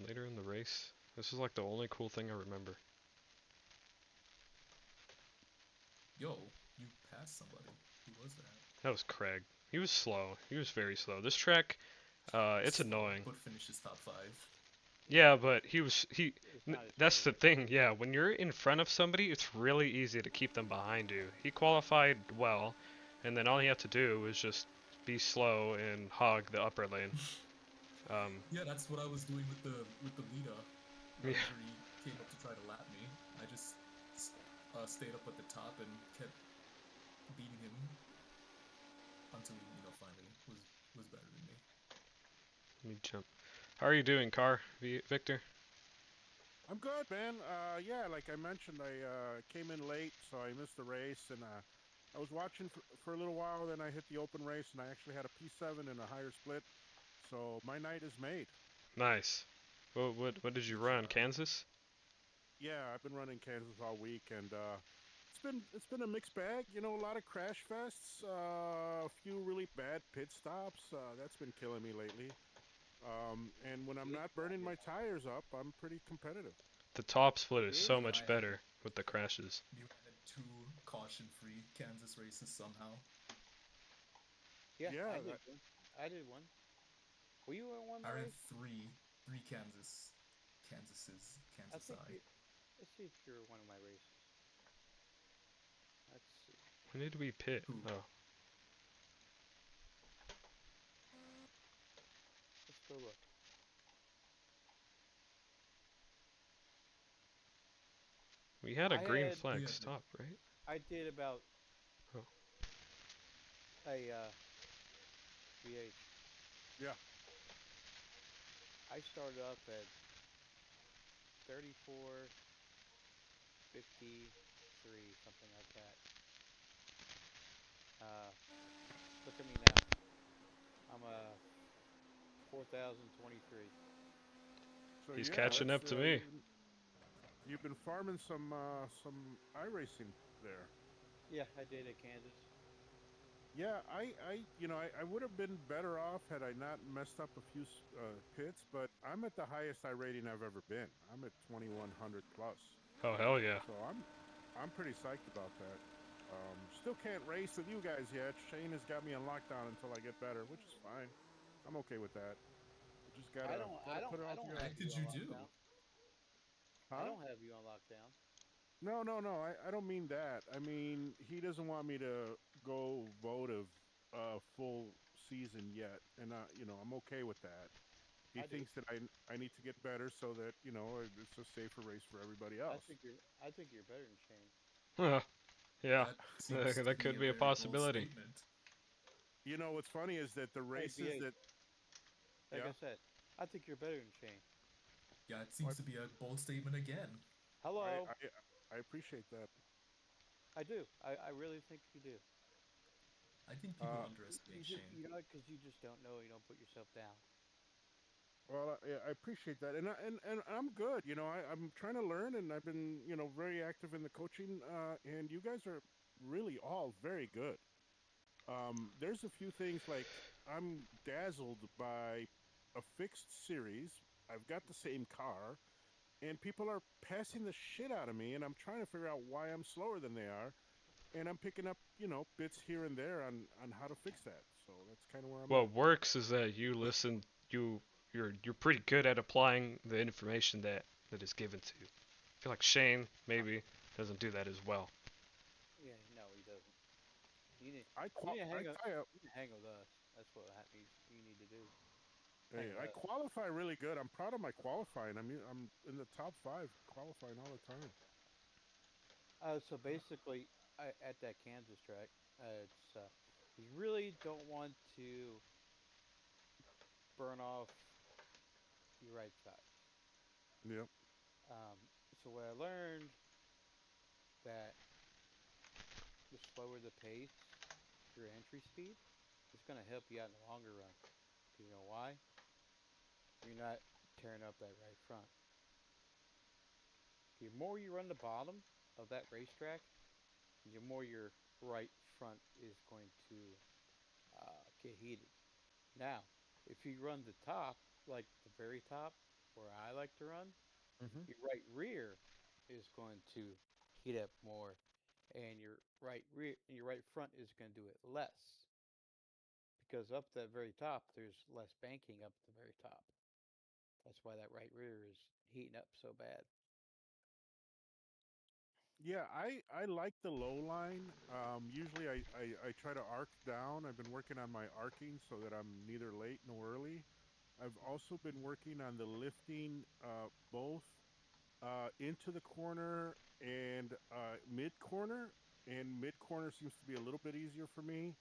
later in the race? This is like the only cool thing I remember. Yo, you passed somebody. Who was that? That was Craig. He was slow. He was very slow. This track, it's Slow, annoying. but finishes top 5. Yeah, but It's not his that's the favorite. thing. Yeah, when you're in front of somebody, it's really easy to keep them behind you. He qualified well, and then all he had to do was just be slow and hog the upper lane. Yeah, that's what I was doing with the lead up. Yeah. Whenever he came up to try to lap me, I just stayed up at the top and kept beating him until he, finally was better than me. Let me jump. How are you doing, Victor? I'm good, man. Yeah, like I mentioned, I came in late, so I missed the race, and I was watching for a little while. Then I hit the open race, and I actually had a P7 and a higher split, so my night is made. Nice. What did you Good run? job. Kansas? Yeah, I've been running Kansas all week, and it's been a mixed bag. You know, a lot of crash fests, a few really bad pit stops. That's been killing me lately. And when I'm not burning my tires up, I'm pretty competitive. The top split is so Really? much better with the crashes. You had 2 caution-free Kansas races somehow. Yeah, Yeah, I did one. I did one. Were you in one I ran race? three Kansases. I Kansas think I. you. Let's see if you're one of my races. Let's see. When did we pit? Who? Oh, Let's go look. we had a I green had. Oh flag yeah, stop, right? I did about Oh, a VH. yeah. I started up at 34, 53, something like that. Look at me now. I'm a 4,023. So he's yeah, catching that's up to me. you've been farming some iracing there. Yeah, I did at Kansas. Yeah, I would have been better off had I not messed up a few pits, but I'm at the highest I rating I've ever been. I'm at 2100 plus, Oh hell yeah! so I'm pretty psyched about that. Still can't race with you guys yet. Shane has got me on lockdown until I get better, which is fine. I'm okay with that. We just gotta put it I all don't What together. have heck you did on you do? lockdown. I Huh? don't have you on lockdown. No, no, no. I don't mean that. I mean he doesn't want me to go votive full season yet, and I'm okay with that. He I do. thinks that I need to get better so that it's a safer race for everybody else. I think you're better than Shane. Huh. Yeah, That seems to that be could a be a very bold possibility. statement. What's funny is that the Hey, races BA, that like I yeah, said, I think you're better than Shane. Yeah, it I seems to be a bold statement again. I Hello. I, I appreciate that. I do. I really think you do. I think people Uh, underestimate Shane. You know, because you just don't know. You don't put yourself down. well, I appreciate that, and I'm good. I'm trying to learn, and I've been very active in the coaching. And you guys are really all very good. There's a few things like I'm dazzled by a fixed series. I've got the same car, and people are passing the shit out of me, and I'm trying to figure out why I'm slower than they are, and I'm picking up bits here and there on how to fix that. So that's kind of where I'm at. What works is that you listen. You're pretty good at applying the information that is given to you. I feel like Shane maybe doesn't do that as well. Yeah. No, he doesn't. You need. I tie up. You need to hang with us. That's what needs. You need to do. Hang Hey, with I us. qualify really good. I'm proud of my qualifying. I mean, I'm in the top 5 qualifying all the time. So basically, at that Kansas track, it's you really don't want to burn off your right sides. Yep. Um, so what I learned that the slower the pace, your entry speed, is going to help you out in the longer run. Because you know why? You're not tearing up that right front. The more you run the bottom of that racetrack, the more your right front is going to get heated. Now, if you run the top, like the very top, where I like to run, Hmm. your right rear is going to heat up more, and your right front is going to do it less because up that very top, there's less banking up at the very top. That's why that right rear is heating up so bad. Yeah, I like the low line. Usually I try to arc down. I've been working on my arcing so that I'm neither late nor early. I've also been working on the lifting both into the corner and mid corner. And mid corner seems to be a little bit easier for me.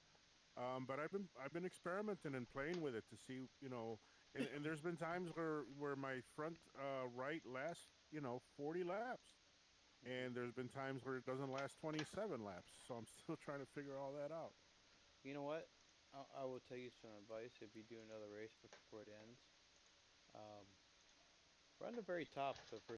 But I've been experimenting and playing with it to see, and there's been times where my front right lasts, 40 laps, Hmm. and there's been times where it doesn't last 27 laps. So I'm still trying to figure all that out. You know what? I will tell you some advice if you do another race before it ends. Um, run the very top the first